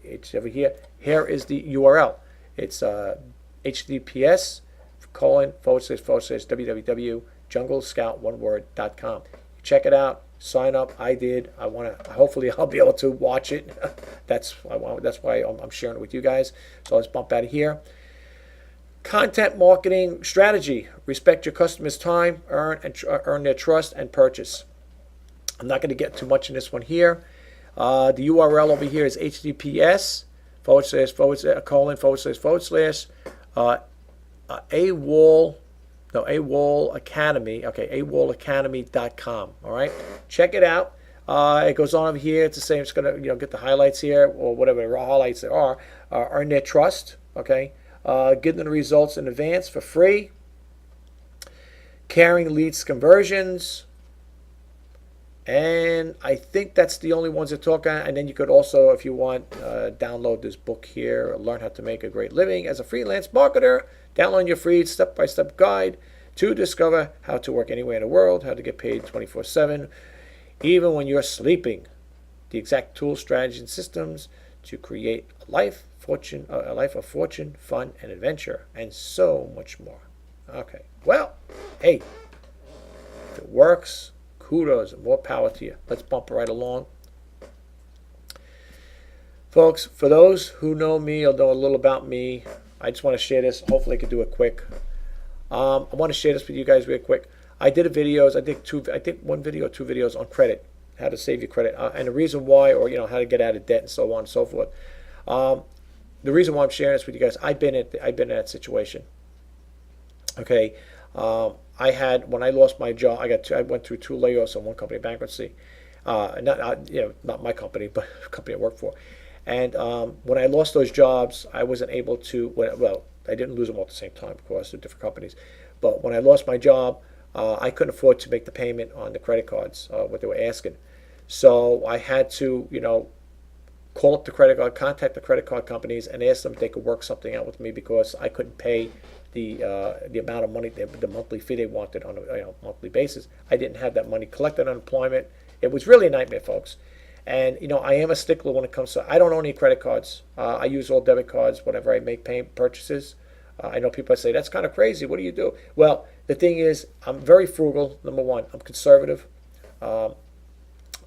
S1: It's over here. Here is the URL. It's https://www.junglescout.com. Check it out. Sign up. I did. Hopefully I'll be able to watch it. That's why I'm sharing it with you guys. So let's bump out of here. Content marketing strategy. Respect your customers' time, earn their trust, and purchase. I'm not going to get too much in this one here. The URL over here is https AWOL Academy. Okay, awolacademy.com. All right, check it out. It goes on over here to say it's going to get the highlights here or whatever highlights there are. Earn their trust. Okay, give them the results in advance for free. Carrying leads conversions. And I think that's the only ones that talk on. And then you could also, if you want, download this book here, Learn How to Make a Great Living as a Freelance Marketer. Download your free step-by-step guide to discover how to work anywhere in the world, how to get paid 24/7, even when you're sleeping. The exact tools, strategies, and systems to create a life of fortune, fun, and adventure, and so much more. Okay, well, hey, if it works, kudos and more power to you. Let's bump right along. Folks, for those who know me or know a little about me, I just want to share this. Hopefully I can do it quick. I want to share this with you guys real quick. I did videos. I think one video or two videos on credit, how to save your credit, and the reason why, or how to get out of debt and so on and so forth. The reason why I'm sharing this with you guys, I've been in that situation. Okay. When I lost my job, I went through 2 layoffs and 1 company bankruptcy. Not my company, but the company I worked for. And when I lost those jobs, I wasn't able to. Well, I didn't lose them all at the same time, of course, they're different companies. But when I lost my job, I couldn't afford to make the payment on the credit cards, what they were asking. So I had to, call up contact the credit card companies and ask them if they could work something out with me because I couldn't pay the amount of money, the monthly fee they wanted on a monthly basis. I didn't have that money collected unemployment. It was really a nightmare, folks. And I am a stickler when it comes to. I don't own any credit cards. I use all debit cards whenever I make purchases. I know people say that's kind of crazy. What do you do? Well, the thing is, I'm very frugal. Number one, I'm conservative.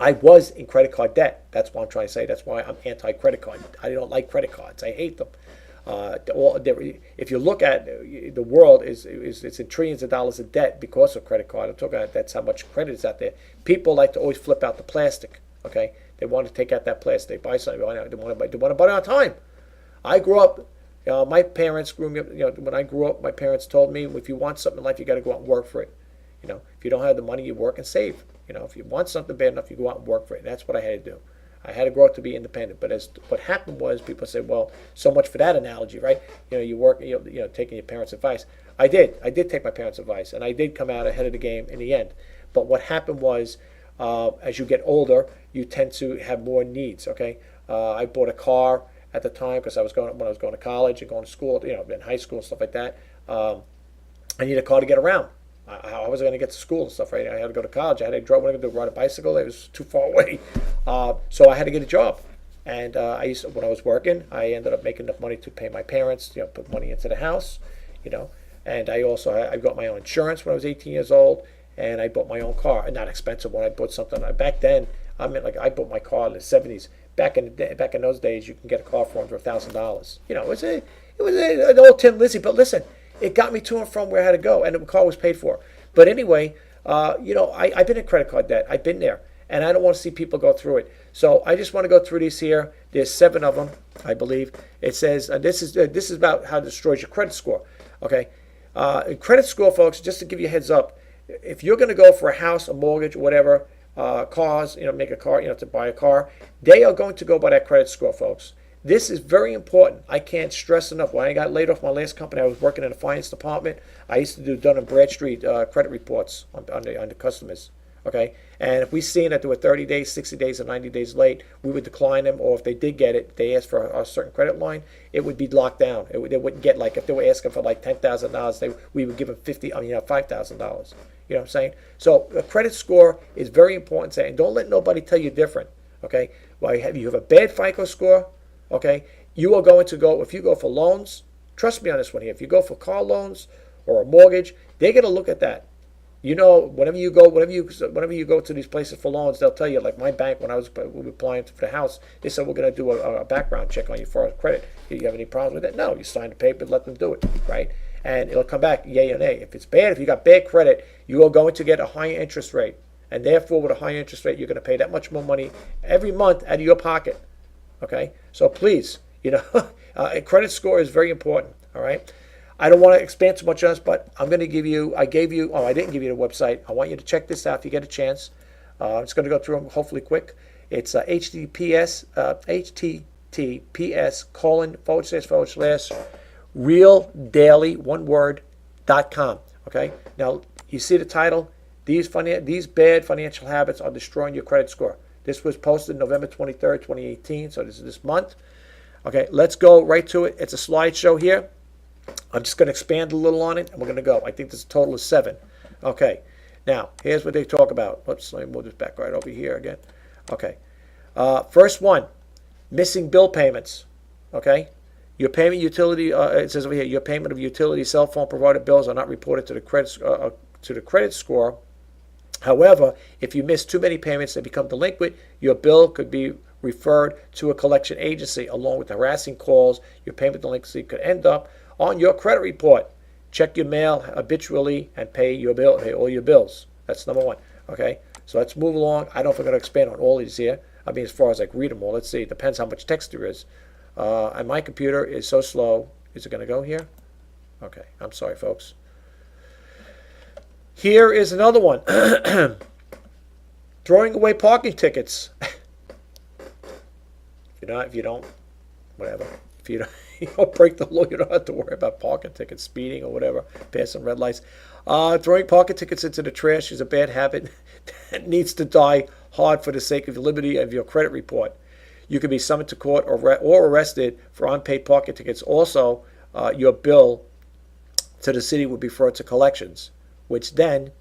S1: I was in credit card debt. That's what I'm trying to say. That's why I'm anti-credit card. I don't like credit cards. I hate them. If you look at the world, it's in trillions of dollars of debt because of credit card. I'm talking about that's how much credit is out there. People like to always flip out the plastic. Okay, they want to take out that plastic. They buy something. They want to buy it on time. I grew up. My parents grew me up. When I grew up, my parents told me, if you want something in life, you got to go out and work for it. If you don't have the money, you work and save. If you want something bad enough, you go out and work for it. And that's what I had to do. I had to grow up to be independent. But what happened was, people said, well, so much for that analogy, right? You work, taking your parents' advice. I did take my parents' advice, and I did come out ahead of the game in the end. But what happened was, as you get older, you tend to have more needs. Okay, I bought a car at the time because when I was going to college and going to school, in high school and stuff like that. I needed a car to get around. How was I going to get to school and stuff, right? I had to go to college. I had to drive. What I could do, ride a bicycle. It was too far away, so I had to get a job. And when I was working, I ended up making enough money to pay my parents, put money into the house, And I got my own insurance when I was 18 years old, and I bought my own car. And not expensive one. I bought something back then. I bought my car in the 70s. Back in those days, you can get a car for under $1,000. It was an old Tin Lizzie, but listen. It got me to and from where I had to go, and the car was paid for. But anyway, I've been in credit card debt. I've been there, and I don't want to see people go through it. So I just want to go through these here. There's 7 of them, I believe. It says this is about how it destroys your credit score. Okay, credit score, folks. Just to give you a heads up, if you're going to go for a house, a mortgage, whatever, cars, make a car, to buy a car, they are going to go by that credit score, folks. This is very important. I can't stress enough. When I got laid off my last company, I was working in the finance department. I used to do Dun & Bradstreet credit reports on the customers. Okay, and if we seen that they were 30 days, 60 days, or 90 days late, we would decline them. Or if they did get it, they asked for a certain credit line, it would be locked down. They wouldn't get, like, if they were asking for like $10,000, we would give them $5,000. You know what I'm saying? So a credit score is very important. And don't let nobody tell you different. Okay, well, you have a bad FICO score. Okay, you are going to go, if you go for loans, trust me on this one here, if you go for car loans or a mortgage, they're going to look at that. You know, whenever you go to these places for loans, they'll tell you, like my bank, when I was applying for the house, they said we're going to do a background check on you for credit. Do you have any problems with it? No, you sign the paper, let them do it, right? And it'll come back yay or nay. If it's bad, if you got bad credit, you are going to get a higher interest rate, and therefore with a higher interest rate, you're going to pay that much more money every month out of your pocket. Okay, so please, a credit score is very important. All right. I don't want to expand too much on this, but I didn't give you the website. I want you to check this out if you get a chance. It's going to go through them hopefully quick. It's https:// realdaily.com. Okay. Now you see the title. These bad financial habits are destroying your credit score. This was posted November 23rd, 2018. So this is this month. Okay. Let's go right to it. It's a slideshow here. I'm just going to expand a little on it, and we're going to go. I think there's a total of 7. Okay. Now, here's what they talk about. Oops, let me move this back right over here again. Okay. First one, missing bill payments. Okay. Your payment utility, it says over here, your payment of utility cell phone provider bills are not reported to the credit score. However, if you miss too many payments and become delinquent, your bill could be referred to a collection agency. Along with harassing calls, your payment delinquency could end up on your credit report. Check your mail habitually and pay all your bills. That's number 1. Okay, so let's move along. I don't know if we're going to expand on all these here. I mean, as far as like read them all, let's see. It depends how much text there is. And my computer is so slow. Is it going to go here? Okay, I'm sorry, folks. Here is another one. Throwing away parking tickets. If you don't, whatever. If you don't break the law, you don't have to worry about parking tickets, speeding or whatever, passing red lights. Throwing parking tickets into the trash is a bad habit that needs to die hard for the sake of the liberty of your credit report. You can be summoned to court or arrested for unpaid parking tickets. Also, your bill to the city would be referred to collections, which can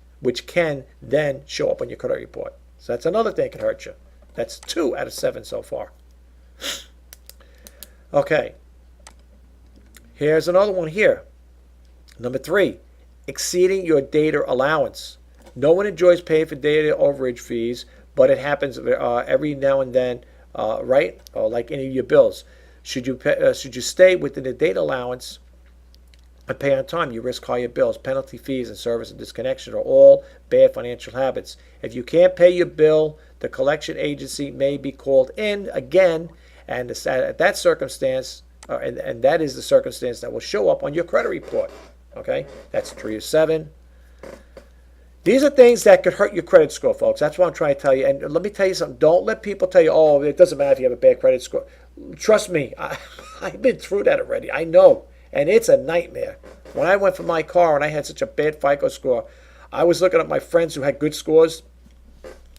S1: then show up on your credit report. So that's another thing that can hurt you. That's 2 out of 7 so far. Okay. Here's another one here. Number 3, exceeding your data allowance. No one enjoys paying for data overage fees, but it happens every now and then, right? Or like any of your bills. Should you stay within the data allowance and pay on time, you risk higher bills. Penalty fees and service and disconnection are all bad financial habits. If you can't pay your bill, the collection agency may be called in again, and at that circumstance, and that is the circumstance that will show up on your credit report. Okay, that's 3 of 7. These are things that could hurt your credit score, folks. That's what I'm trying to tell you. And let me tell you something. Don't let people tell you, oh, it doesn't matter if you have a bad credit score. Trust me, I've been through that already. I know. And it's a nightmare. When I went for my car and I had such a bad FICO score, I was looking at my friends who had good scores.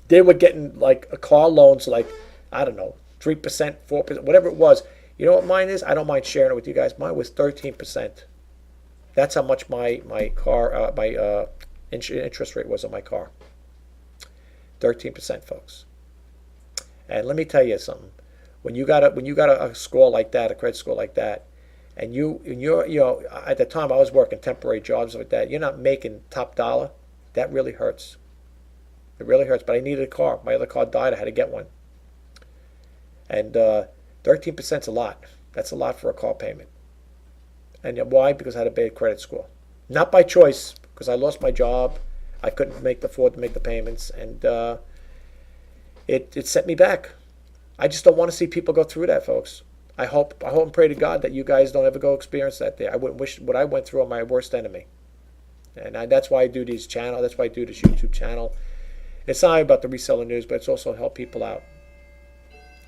S1: They were getting like a car loans like, I don't know, 3%, 4%, whatever it was. You know what mine is? I don't mind sharing it with you guys. Mine was 13%. That's how much my interest rate was on my car. 13%, folks. And let me tell you something. When you got a score like that, a credit score like that, and you're at the time I was working temporary jobs like that, you're not making top dollar, that really hurts. It really hurts. But I needed a car. My other car died. I had to get one. And 13% is a lot. That's a lot for a car payment. And why? Because I had a bad credit score. Not by choice, because I lost my job. I couldn't afford to make the payments, and it set me back. I just don't want to see people go through that, folks. I hope and pray to God that you guys don't ever go experience that there. I wouldn't wish what I went through on my worst enemy. And that's why I do these channels. That's why I do this YouTube channel. It's not about the reseller news, but it's also help people out.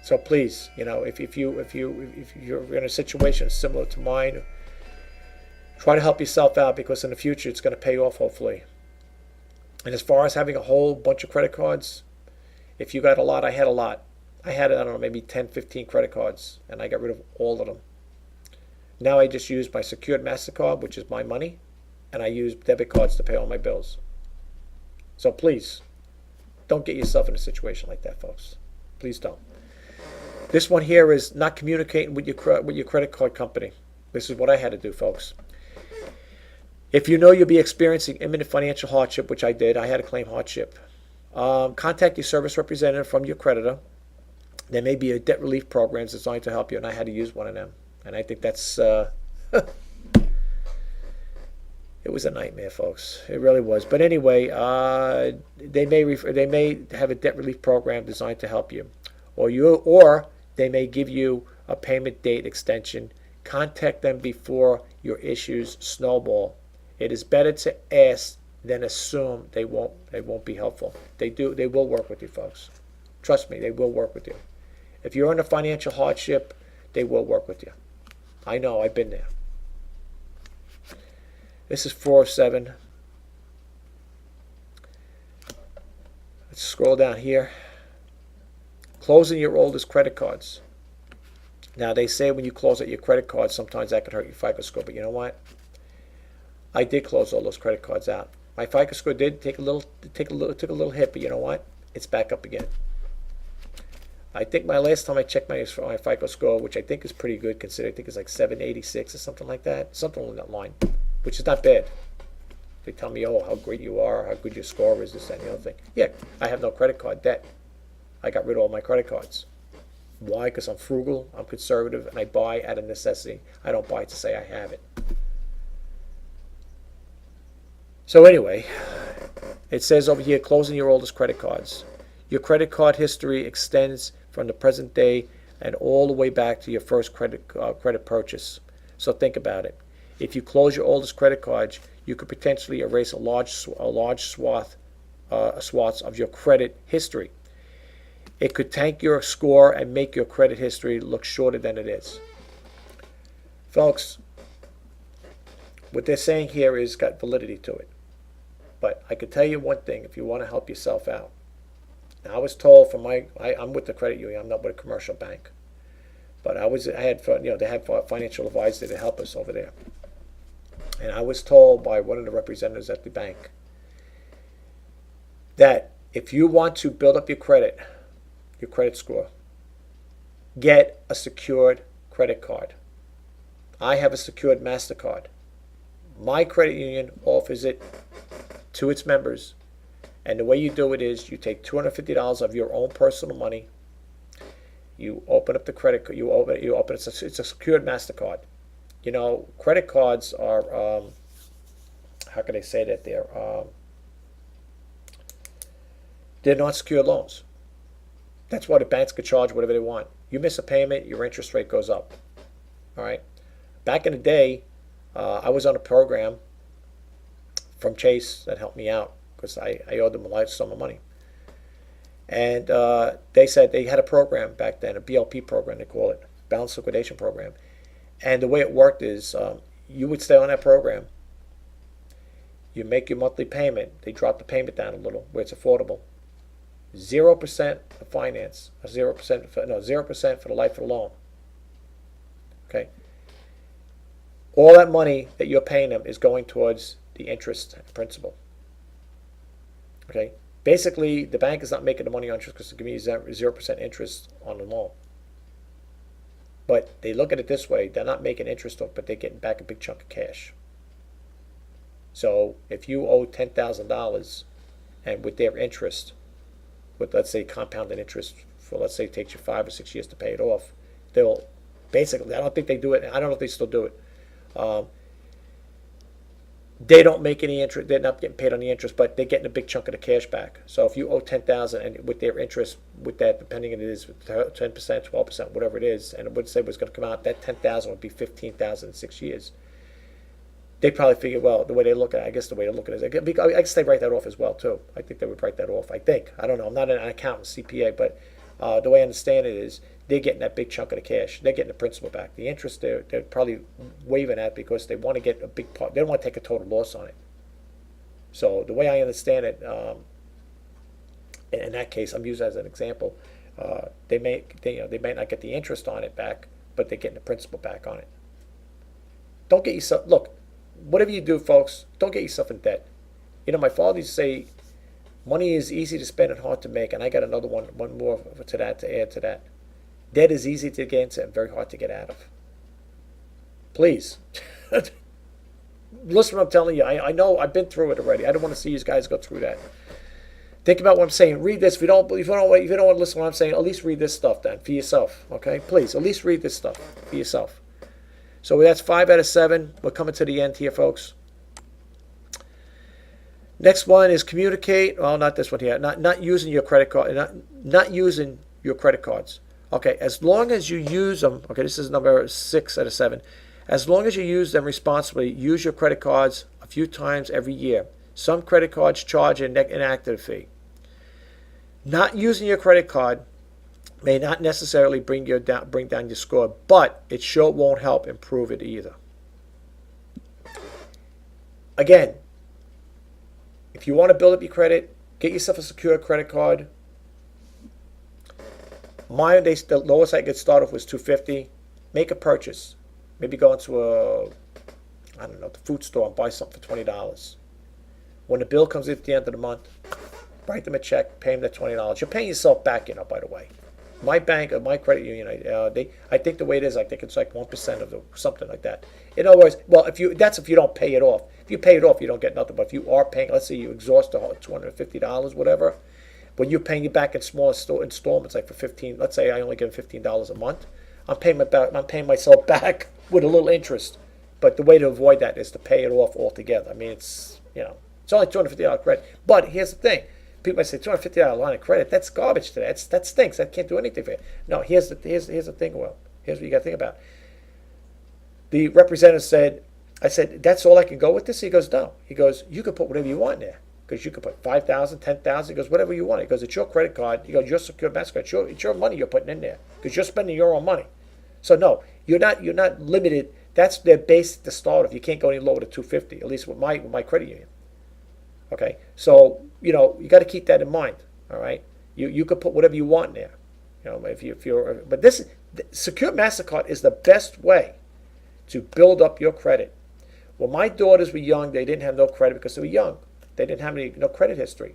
S1: So please, if you're in a situation similar to mine, try to help yourself out, because in the future it's going to pay off, hopefully. And as far as having a whole bunch of credit cards, if you got a lot, I had a lot. I had, I don't know, maybe 10, 15 credit cards, and I got rid of all of them. Now I just use my secured MasterCard, which is my money, and I use debit cards to pay all my bills. So please, don't get yourself in a situation like that, folks. Please don't. This one here is not communicating with your credit card company. This is what I had to do, folks. If you know you'll be experiencing imminent financial hardship, which I did, I had to claim hardship. Contact your service representative from your creditor. There may be a debt relief program designed to help you, and I had to use one of them. And I think that's it was a nightmare, folks. It really was. But anyway, they may have a debt relief program designed to help you, or they may give you a payment date extension. Contact them before your issues snowball. It is better to ask than assume they won't be helpful. They will work with you, folks. Trust me, they will work with you. If you're in a financial hardship, they will work with you. I know, I've been there. This is 407. Let's scroll down here. Closing your oldest credit cards. Now, they say when you close out your credit cards, sometimes that can hurt your FICO score. But you know what? I did close all those credit cards out. My FICO score did took a little hit, but you know what? It's back up again. I think my last time I checked my FICO score, which I think is pretty good considering, I think it's like 786 or something like that, something along that line, which is not bad. They tell me, oh, how great you are, how good your score is, this, that, and the other thing. Yeah, I have no credit card debt. I got rid of all my credit cards. Why? Because I'm frugal, I'm conservative, and I buy out of necessity. I don't buy to say I have it. So anyway, it says over here, closing your oldest credit cards. Your credit card history extends from the present day and all the way back to your first credit purchase. So think about it. If you close your oldest credit cards, you could potentially erase a large swaths of your credit history. It could tank your score and make your credit history look shorter than it is. Folks, what they're saying here is got validity to it. But I could tell you one thing if you want to help yourself out. Now, I was told from I'm with the credit union. I'm not with a commercial bank, but they had financial advisors to help us over there, and I was told by one of the representatives at the bank that if you want to build up your credit score, get a secured credit card. I have a secured MasterCard. My credit union offers it to its members. And the way you do it is you take $250 of your own personal money. You open up the credit card. You open it's a secured MasterCard. You know, credit cards are how can I say that they're not secured loans. That's why the banks could charge whatever they want. You miss a payment, your interest rate goes up. All right. Back in the day, I was on a program from Chase that helped me out, because I owed them a large sum of money. And they said they had a program back then, a BLP program they call it, balance liquidation program. And the way it worked is you would stay on that program. You make your monthly payment. They drop the payment down a little where it's affordable. 0% of finance, 0% for the life of the loan. Okay. All that money that you're paying them is going towards the interest and principal. Okay. Basically, the bank is not making the money on interest because they're giving you 0% interest on the loan. But they look at it this way: they're not making interest off, but they're getting back a big chunk of cash. So if you owe $10,000, and with their interest, with let's say compounded interest for let's say it takes you 5 or 6 years to pay it off, they'll basically, I don't think they do it. I don't know if they still do it. They don't make any interest. They're not getting paid on the interest, but they're getting a big chunk of the cash back. So if you owe $10,000, and with their interest, with that, depending on it is 10%, 12%, whatever it is, and it would say it was going to come out, that $10,000 would be $15,000 in 6 years. They probably figure, well, the way they look at it, I guess the way they look at it is, I guess they write that off as well too. I think they would write that off. I think. I don't know. I'm not an accountant, CPA, but the way I understand it is they're getting that big chunk of the cash. They're getting the principal back. The interest, they're probably waiving that because they want to get a big part. They don't want to take a total loss on it. So the way I understand it, in that case, I'm using it as an example. They may not get the interest on it back, but they're getting the principal back on it. Don't get yourself, look, whatever you do, folks, don't get yourself in debt. You know, my father used to say, money is easy to spend and hard to make, and I got another one more to add to that. Debt is easy to get into and very hard to get out of. Please, listen what I'm telling you. I know I've been through it already. I don't want to see you guys go through that. Think about what I'm saying. Read this. If you don't want to listen to what I'm saying, at least read this stuff then for yourself. Okay, please, at least read this stuff for yourself. So that's 5 out of 7. We're coming to the end here, folks. Next one is communicate. Well, not this one here. Not using your credit card. Not using your credit cards. Okay, as long as you use them. Okay, this is number 6 out of 7. As long as you use them responsibly, use your credit cards a few times every year. Some credit cards charge an inactive fee. Not using your credit card may not necessarily bring down your score, but it sure won't help improve it either. Again, if you want to build up your credit, get yourself a secure credit card. Mine, the lowest I could start off was $250. Make a purchase. Maybe go into the food store and buy something for $20. When the bill comes in at the end of the month, write them a check, pay them that $20. You're paying yourself back, by the way. My bank or my credit union, I think the way it is, I think it's like 1% of something like that. In other words, well, if you don't pay it off. If you pay it off, you don't get nothing. But if you are paying, let's say you exhaust the whole $250, whatever, when you're paying it back in small installments, like for $15, let's say I only give them $15 a month, I'm paying myself back with a little interest. But the way to avoid that is to pay it off altogether. I mean, it's only $250 credit. But here's the thing. People might say $250 line of credit. That's garbage today. That stinks. That can't do anything for you. No, here's the thing. Well, here's what you got to think about. The representative said, I said, that's all I can go with this? He goes, no. He goes, you can put whatever you want in there. Because you can put $5,000, $10,000. He goes, whatever you want. He goes, it's your credit card. He goes, your secure MasterCard. It's your money you're putting in there. Because you're spending your own money. So no, you're not limited. That's their base to start with. You can't go any lower than $250. At least with my credit union. Okay, so you got to keep that in mind. All right, you could put whatever you want in there. If you're, but this secure MasterCard is the best way to build up your credit. When my daughters were young, they didn't have no credit because they were young. They didn't have no credit history.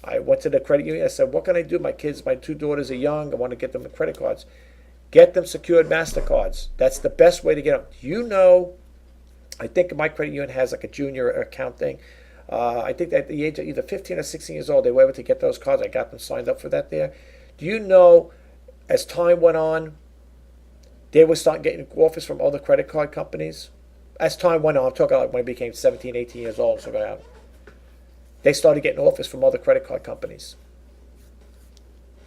S1: I went to the credit union. I said, what can I do? My 2 daughters are young. I want to get them the credit cards. Get them secured MasterCards. That's the best way to get them. I think my credit union has like a junior account thing. I think that at the age of either 15 or 16 years old, they were able to get those cards. I got them signed up for that there. Do you know, as time went on, they were starting getting offers from other credit card companies? As time went on, I'm talking like when I became 17, 18 years old, so they started getting offers from other credit card companies.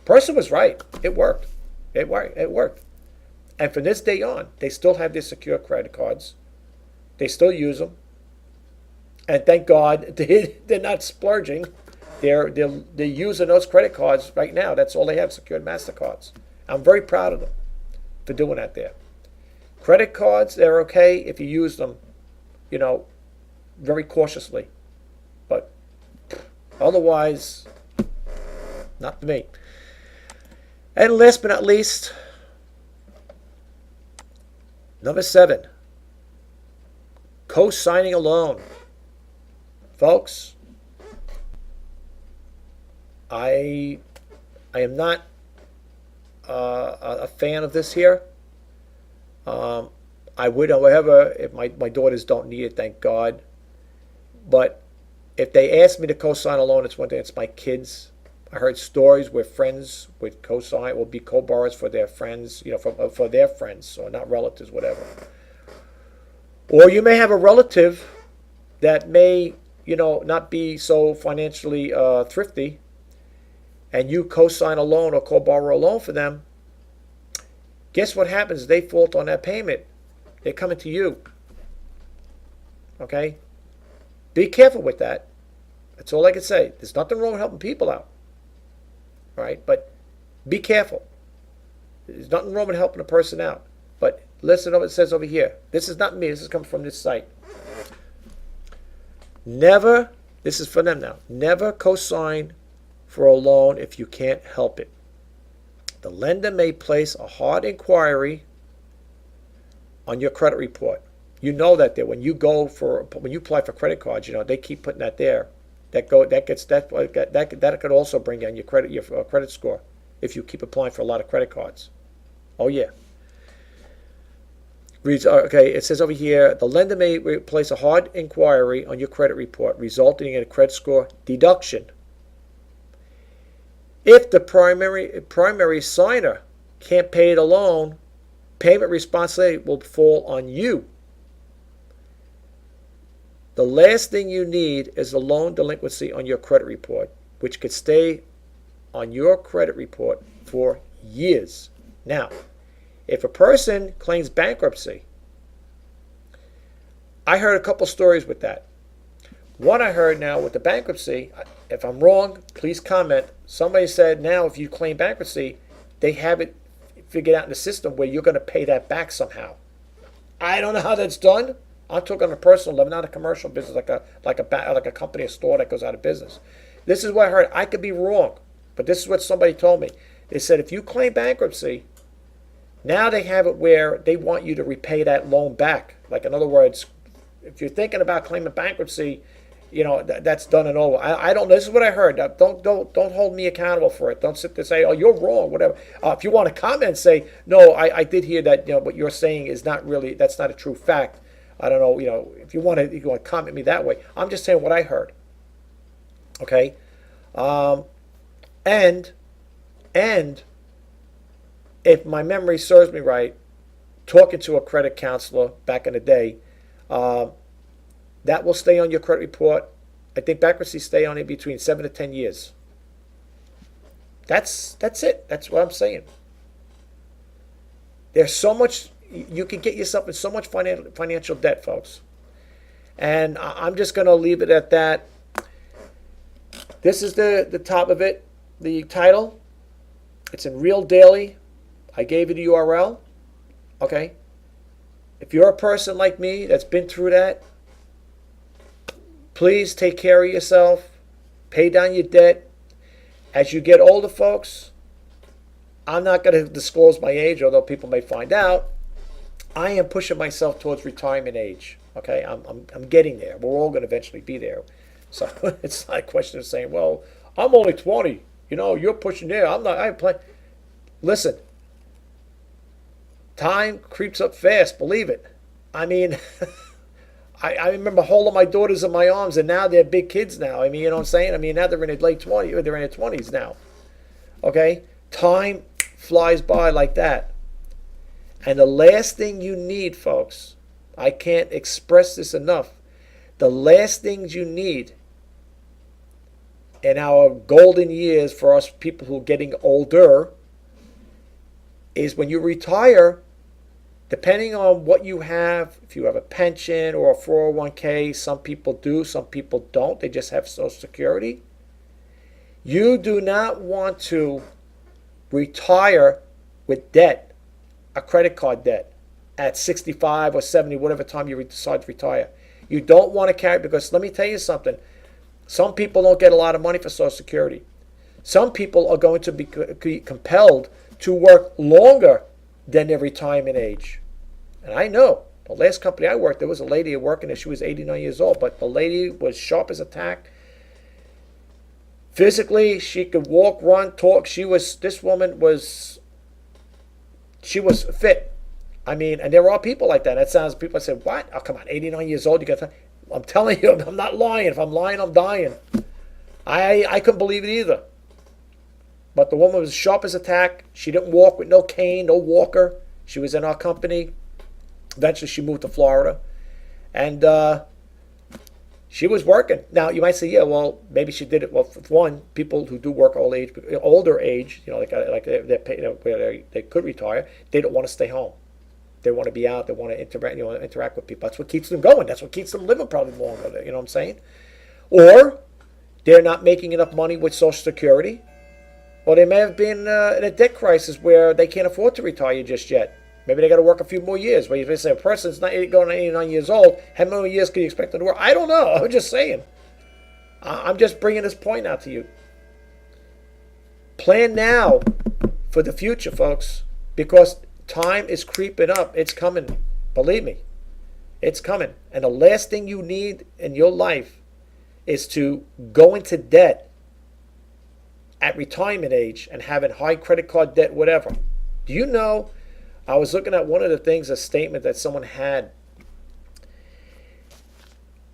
S1: Person was right. It worked. It worked. And from this day on, they still have their secure credit cards. They still use them. And thank God they're not splurging. They're using those credit cards right now. That's all they have, secured MasterCards. I'm very proud of them for doing that there. Credit cards, they're okay if you use them, very cautiously. But otherwise, not for me. And last but not least, number 7, co-signing a loan. Folks, I am not a fan of this here. I would, however, if my daughters don't need it, thank God. But if they ask me to co-sign a loan, it's one thing. It's my kids. I heard stories where friends would co-sign, will be co-borrowers for their friends, for their friends, or not relatives, whatever. Or you may have a relative that may, not be so financially thrifty, and you co-sign a loan or co-borrow a loan for them. Guess what happens? They default on that payment. They're coming to you. Okay? Be careful with that. That's all I can say. There's nothing wrong with helping people out. All right? But be careful. There's nothing wrong with helping a person out. But listen to what it says over here. This is not me. This is coming from this site. Never, this is for them now, never co-sign for a loan if you can't help it. The lender may place a hard inquiry on your credit report. You know that there. When you apply for credit cards, they keep putting that there. That could also bring down your credit score if you keep applying for a lot of credit cards. Oh yeah. Okay, it says over here, the lender may place a hard inquiry on your credit report, resulting in a credit score deduction. If the primary signer can't pay the loan, payment responsibility will fall on you. The last thing you need is a loan delinquency on your credit report, which could stay on your credit report for years. Now, if a person claims bankruptcy, I heard a couple stories with that. One I heard now with the bankruptcy, if I'm wrong, please comment. Somebody said now if you claim bankruptcy, they have it figured out in the system where you're going to pay that back somehow. I don't know how that's done. I'm talking on a personal level, not a commercial business like a company, a store that goes out of business. This is what I heard. I could be wrong, but this is what somebody told me. They said if you claim bankruptcy, now they have it where they want you to repay that loan back. Like in other words, if you're thinking about claiming bankruptcy, that's done and over. I don't know. This is what I heard. Don't hold me accountable for it. Don't sit there and say, oh, you're wrong, whatever. If you want to comment, say, no, I did hear that. What you're saying is not really. That's not a true fact. I don't know. If you want to comment me that way. I'm just saying what I heard. Okay. And if my memory serves me right, talking to a credit counselor back in the day, that will stay on your credit report. I think bankruptcy stay on it between 7 to 10 years. That's it. That's what I'm saying. There's so much, you can get yourself in so much financial debt, folks. And I'm just going to leave it at that. This is the top of it, the title. It's in Real Daily. I gave you the URL. Okay. If you're a person like me that's been through that, please take care of yourself. Pay down your debt. As you get older, folks, I'm not going to disclose my age, although people may find out. I am pushing myself towards retirement age. Okay, I'm getting there. We're all going to eventually be there. So it's not a question of saying, well, I'm only 20. You're pushing there. I'm not. I play. Listen, time creeps up fast. Believe it. I mean, I remember holding my daughters in my arms, and now they're big kids now. I mean, you know what I'm saying? I mean, now they're in their late 20s, or they're in their 20s now. Okay? Time flies by like that. And the last thing you need, folks, I can't express this enough. The last things you need in our golden years for us people who are getting older is when you retire, depending on what you have, if you have a pension or a 401k, some people do, some people don't. They just have Social Security. You do not want to retire with debt, a credit card debt, at 65 or 70, whatever time you decide to retire. You don't want to carry, because let me tell you something. Some people don't get a lot of money for Social Security. Some people are going to be compelled to work longer than their retirement age. And I know, the last company I worked, there was a lady working there. She was 89 years old, but the lady was sharp as a tack. Physically, she could walk, run, talk. This woman was fit. I mean, and there are people like that. That sounds, people say, what? Oh, come on, 89 years old, you got to... I'm telling you, I'm not lying. If I'm lying, I'm dying. I couldn't believe it either. But the woman was sharp as a tack. She didn't walk with no cane, no walker. She was in our company. Eventually, she moved to Florida. And she was working. Now, you might say, yeah, well, maybe she did it. Well, for one, people who do work older age, where they could retire, they don't want to stay home. They want to be out. They want to interact with people. That's what keeps them going. That's what keeps them living probably longer. You know what I'm saying? Or they're not making enough money with Social Security. Or they may have been in a debt crisis where they can't afford to retire just yet. Maybe they got to work a few more years. Where you say a person's not going 89 years old, how many years can you expect them to work? I don't know. I'm just saying. I'm just bringing this point out to you. Plan now for the future, folks, because time is creeping up. It's coming. Believe me. It's coming. And the last thing you need in your life is to go into debt at retirement age and having high credit card debt, whatever. Do you know I was looking at one of the things, a statement that someone had.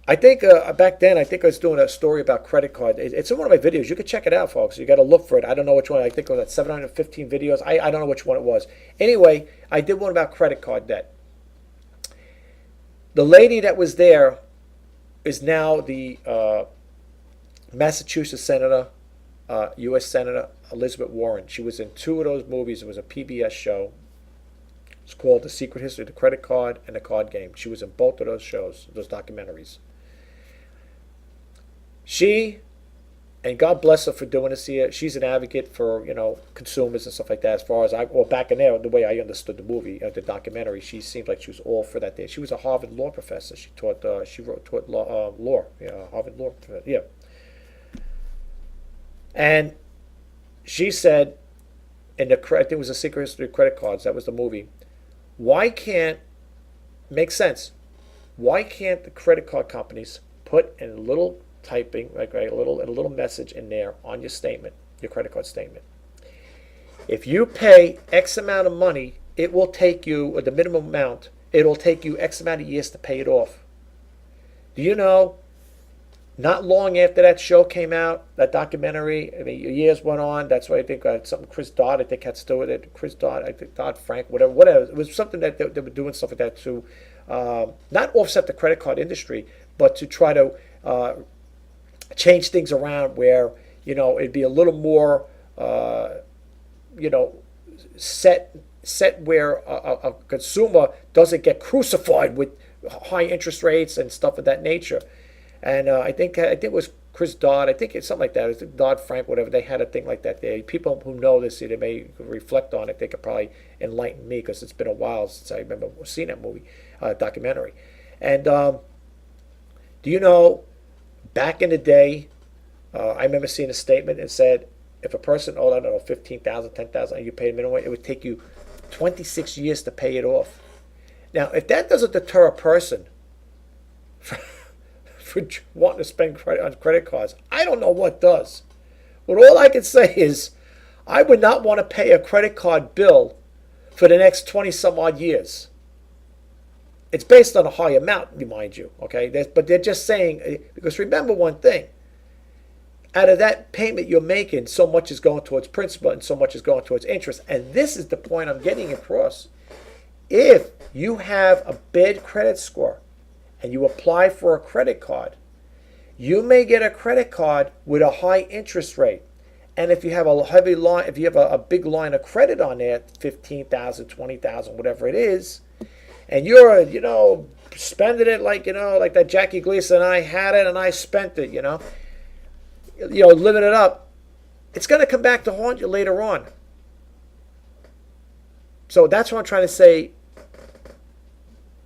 S1: I think back then, I think I was doing a story about credit card. It's in one of my videos. You can check it out, folks. You got to look for it. I don't know which one. I think it was at 715 videos. I don't know which one it was. Anyway, I did one about credit card debt. The lady that was there is now the Massachusetts Senator, U.S. Senator Elizabeth Warren. She was in 2 of those movies. It was a PBS show. It's called The Secret History of the Credit Card and the Card Game. She was in both of those shows, those documentaries. She, and God bless her for doing this here, she's an advocate for, consumers and stuff like that. As far as back in there, the way I understood the movie, the documentary, she seemed like she was all for that day. She was a Harvard law professor. She taught law, Harvard law professor, yeah. And she said, I think it was The Secret History of Credit Cards, that was the movie, makes sense, why can't the credit card companies put in a little typing, like a little message in there on your statement, your credit card statement. If you pay X amount of money, it will take you, or the minimum amount, it'll take you X amount of years to pay it off. Do you know, not long after that show came out, that documentary, I mean, years went on. That's why I think something Chris Dodd, I think, had to do with it. Chris Dodd, I think Dodd-Frank, whatever. It was something that they were doing stuff like that to not offset the credit card industry, but to try to change things around where, it'd be a little more, set where a consumer doesn't get crucified with high interest rates and stuff of that nature. And I think it was Chris Dodd. I think it's something like that. It's Dodd-Frank, whatever. They had a thing like that. People who know this, they may reflect on it. They could probably enlighten me because it's been a while since I remember seeing that movie, documentary. And do you know, back in the day, I remember seeing a statement that said, if a person owed, I don't know, $15,000, $10,000, and you paid a minimum, it would take you 26 years to pay it off. Now, if that doesn't deter a person for wanting to spend credit on credit cards, I don't know what does. But all I can say is, I would not want to pay a credit card bill for the next 20 some odd years. It's based on a high amount, mind you, okay? But they're just saying, because remember one thing, out of that payment you're making, so much is going towards principal and so much is going towards interest. And this is the point I'm getting across. If you have a bad credit score and you apply for a credit card, you may get a credit card with a high interest rate. And if you have a heavy line, if you have a big line of credit on there, 15,000, 20,000, whatever it is, and you're, spending it like that Jackie Gleason, I had it and I spent it, living it up, it's going to come back to haunt you later on. So that's what I'm trying to say.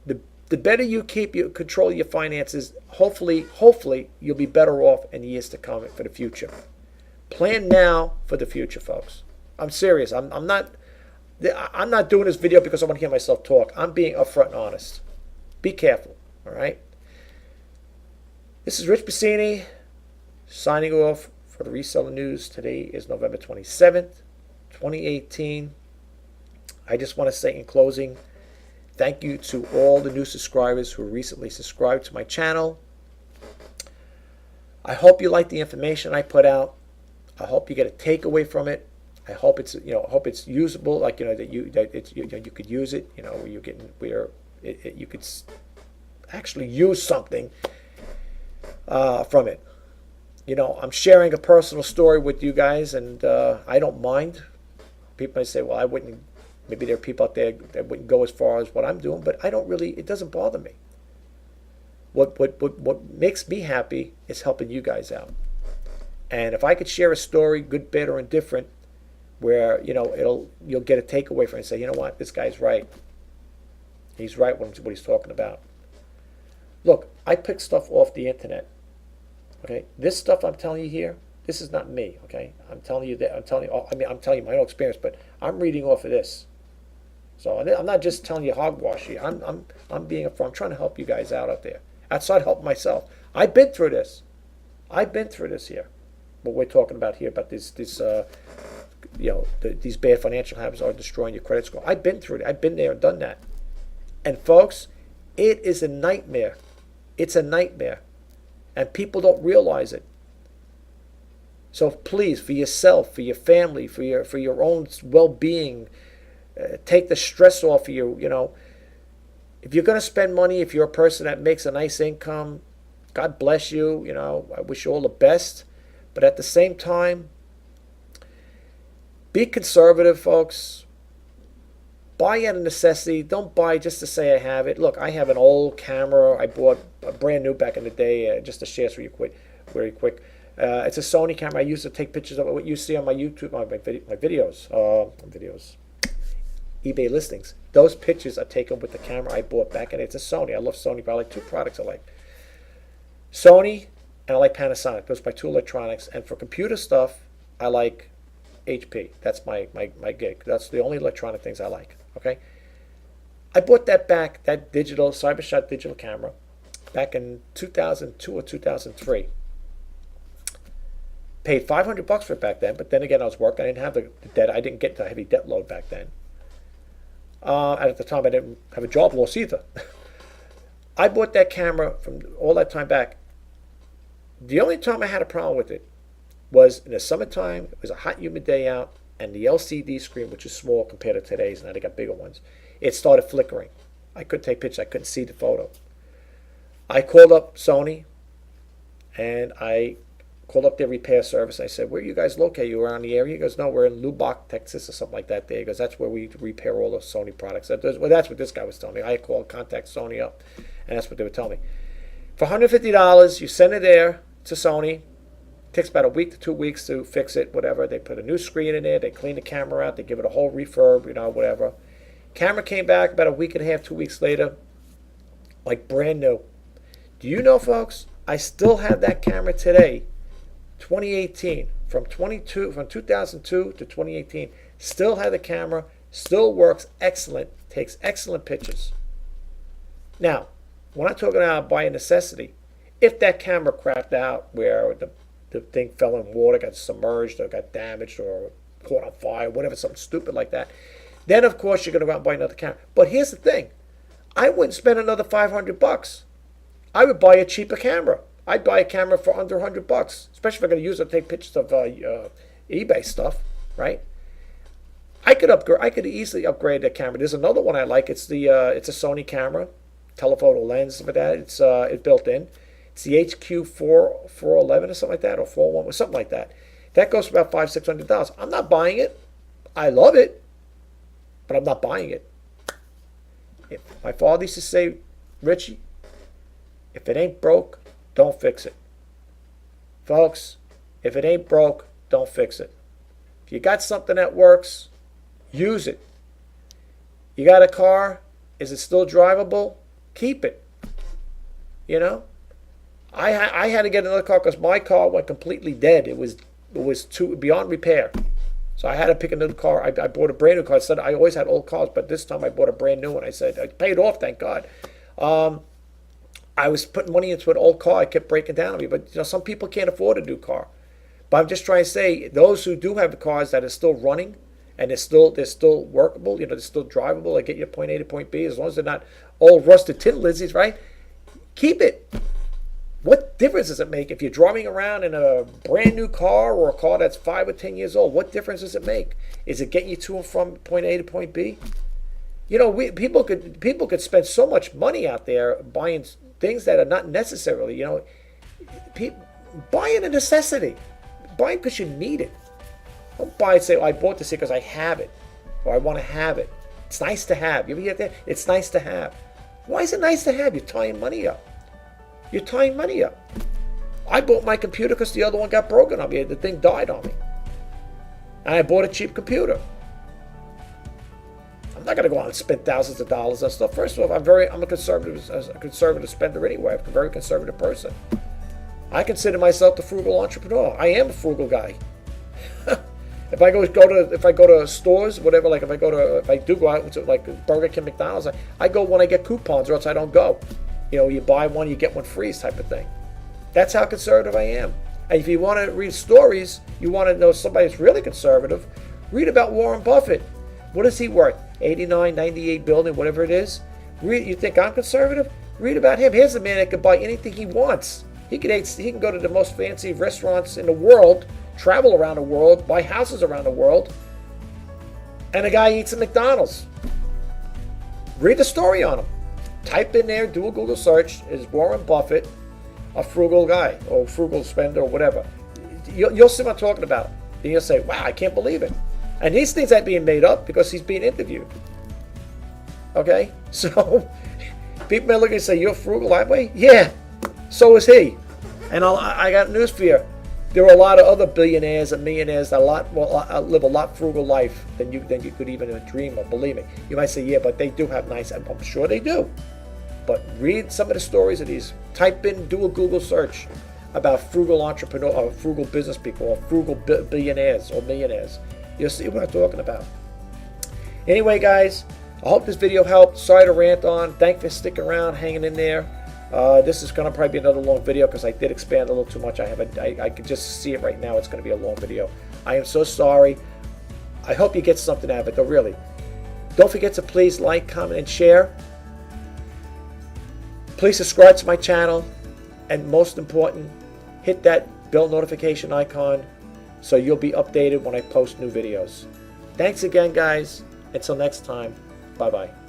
S1: The better you control your finances, hopefully you'll be better off in the years to come for the future. Plan now for the future, folks. I'm serious. I'm not doing this video because I want to hear myself talk. I'm being upfront and honest. Be careful, all right? This is Rich Pasini signing off for the Reseller News. Today is November 27th, 2018. I just want to say in closing, thank you to all the new subscribers who recently subscribed to my channel. I hope you like the information I put out. I hope you get a takeaway from it. I hope it's usable, like that you could use it. You could actually use something from it. I'm sharing a personal story with you guys, and I don't mind. People may say, well, I wouldn't. Maybe there are people out there that wouldn't go as far as what I'm doing, but I don't really. It doesn't bother me. What makes me happy is helping you guys out. And if I could share a story, good, bad, or indifferent, where you'll get a takeaway from it and say, you know what, this guy's right. He's right what he's talking about. Look, I pick stuff off the internet. Okay, this stuff I'm telling you here, this is not me. Okay, I'm telling you that. I'm telling you my own experience, but I'm reading off of this. So I'm not just telling you hogwash here. I'm being upfront. I'm trying to help you guys out there. Outside help myself. I've been through this. I've been through this here. What we're talking about here, about this these bad financial habits are destroying your credit score. I've been through it. I've been there and done that. And folks, it is a nightmare. It's a nightmare. And people don't realize it. So please, for yourself, for your family, for your own well-being, take the stress off of you. If you're going to spend money, if you're a person that makes a nice income, God bless you. I wish you all the best. But at the same time, be conservative, folks. Buy out of necessity. Don't buy just to say I have it. Look, I have an old camera. I bought a brand new back in the day, just to share with you very quick. It's a Sony camera. I use to take pictures of what you see on my YouTube, my videos, eBay listings. Those pictures are taken with the camera I bought back in the day. It's a Sony. I love Sony, but I like two products I like. Sony and I like Panasonic. Those are my two electronics. And for computer stuff, I like HP. That's my gig. That's the only electronic things I like. Okay? I bought that digital, CyberShot digital camera back in 2002 or 2003. Paid $500 for it back then, but then again, I was working. I didn't have the debt. I didn't get the heavy debt load back then. At the time, I didn't have a job loss either. I bought that camera from all that time back. The only time I had a problem with it was in the summertime. It was a hot, humid day out, and the LCD screen, which is small compared to today's, now they got bigger ones, it started flickering. I couldn't take pictures. I couldn't see the photo. I called up Sony, and I called up their repair service. I said, where are you guys located? You around the area? He goes, no, we're in Lubbock, Texas, or something like that. There he goes, that's where we repair all the Sony products. Well, that's what this guy was telling me. I contact Sony up, and that's what they were telling me. For $150, you send it there to Sony. It takes about a week to 2 weeks to fix it, whatever. They put a new screen in there. They clean the camera out. They give it a whole refurb, whatever. Camera came back about a week and a half, 2 weeks later, like brand new. Do you know, folks, I still have that camera today, 2018, from 2002 to 2018. Still have the camera, still works excellent, takes excellent pictures. Now, when I'm talking about by necessity, if that camera crapped out where the thing fell in water, got submerged, or got damaged, or caught on fire, whatever, something stupid like that, then of course you're going to go out and buy another camera. But here's the thing, I wouldn't spend another $500. I would buy a cheaper camera. I'd buy a camera for under $100, especially if I'm going to use it to take pictures of eBay stuff, right? I could easily upgrade that camera. There's another one I like. It's a Sony camera, telephoto lens for that. It's built in. It's the HQ411 or something like that, or 41 or something like that. That goes for about $500-600. I'm not buying it. I love it, but I'm not buying it. My father used to say, Richie, if it ain't broke, don't fix it. Folks, if it ain't broke, don't fix it. If you got something that works, use it. You got a car, is it still drivable? Keep it. I had to get another car because my car went completely dead. It was beyond repair. So I had to pick another car. I bought a brand new car. I always had old cars, but this time I bought a brand new one. I said, I paid off, thank God. I was putting money into an old car. I kept breaking down on me. But some people can't afford a new car. But I'm just trying to say, those who do have the cars that are still running and they're still workable, they're still drivable, they get you point A to point B, as long as they're not old rusted tin lizzies, right? Keep it. What difference does it make if you're driving around in a brand new car or a car that's 5 or 10 years old? What difference does it make? Is it getting you to and from point A to point B? People could spend so much money out there buying things that are not necessarily, buy it a necessity. Buy it because you need it. Don't buy it and say, I bought this because I have it, or I want to have it. It's nice to have. You ever hear that? It's nice to have. Why is it nice to have? You're tying money up. You're tying money up. I bought my computer because the other one got broken on me. The thing died on me. And I bought a cheap computer. I'm not going to go out and spend thousands of dollars on stuff. First of all, I'm a conservative spender anyway. I'm a very conservative person. I consider myself the frugal entrepreneur. I am a frugal guy. If I go to stores, whatever, like if I do go out to like Burger King, McDonald's, I go when I get coupons, or else I don't go. You buy one, you get one free type of thing. That's how conservative I am. And if you want to read stories, you want to know somebody that's really conservative, Read about Warren Buffett. What is he worth? 89, 98 billion, whatever it is. You think I'm conservative? Read about him. Here's a man that can buy anything he wants. He can go to the most fancy restaurants in the world, travel around the world, buy houses around the world, and a guy eats at McDonald's. Read the story on him. Type in there, do a Google search, is Warren Buffett a frugal guy or frugal spender or whatever? You'll see what I'm talking about. And you'll say, wow, I can't believe it. And these things aren't being made up because he's being interviewed. Okay? So people may look and say, you're frugal that way? Yeah, so is he. And I got news for you. There are a lot of other billionaires and millionaires that live a lot frugal life than you could even dream of. Believe me. You might say, yeah, but they do have nice. I'm sure they do. But read some of the stories of these. Type in, do a Google search about frugal entrepreneur or frugal business people or frugal billionaires or millionaires. You'll see what I'm talking about. Anyway, guys, I hope this video helped. Sorry to rant on. Thanks for sticking around, hanging in there. This is going to probably be another long video because I did expand a little too much. I can just see it right now. It's going to be a long video. I am so sorry. I hope you get something out of it, though, really. Don't forget to please like, comment, and share. Please subscribe to my channel. And most important, hit that bell notification icon so you'll be updated when I post new videos. Thanks again, guys. Until next time, bye-bye.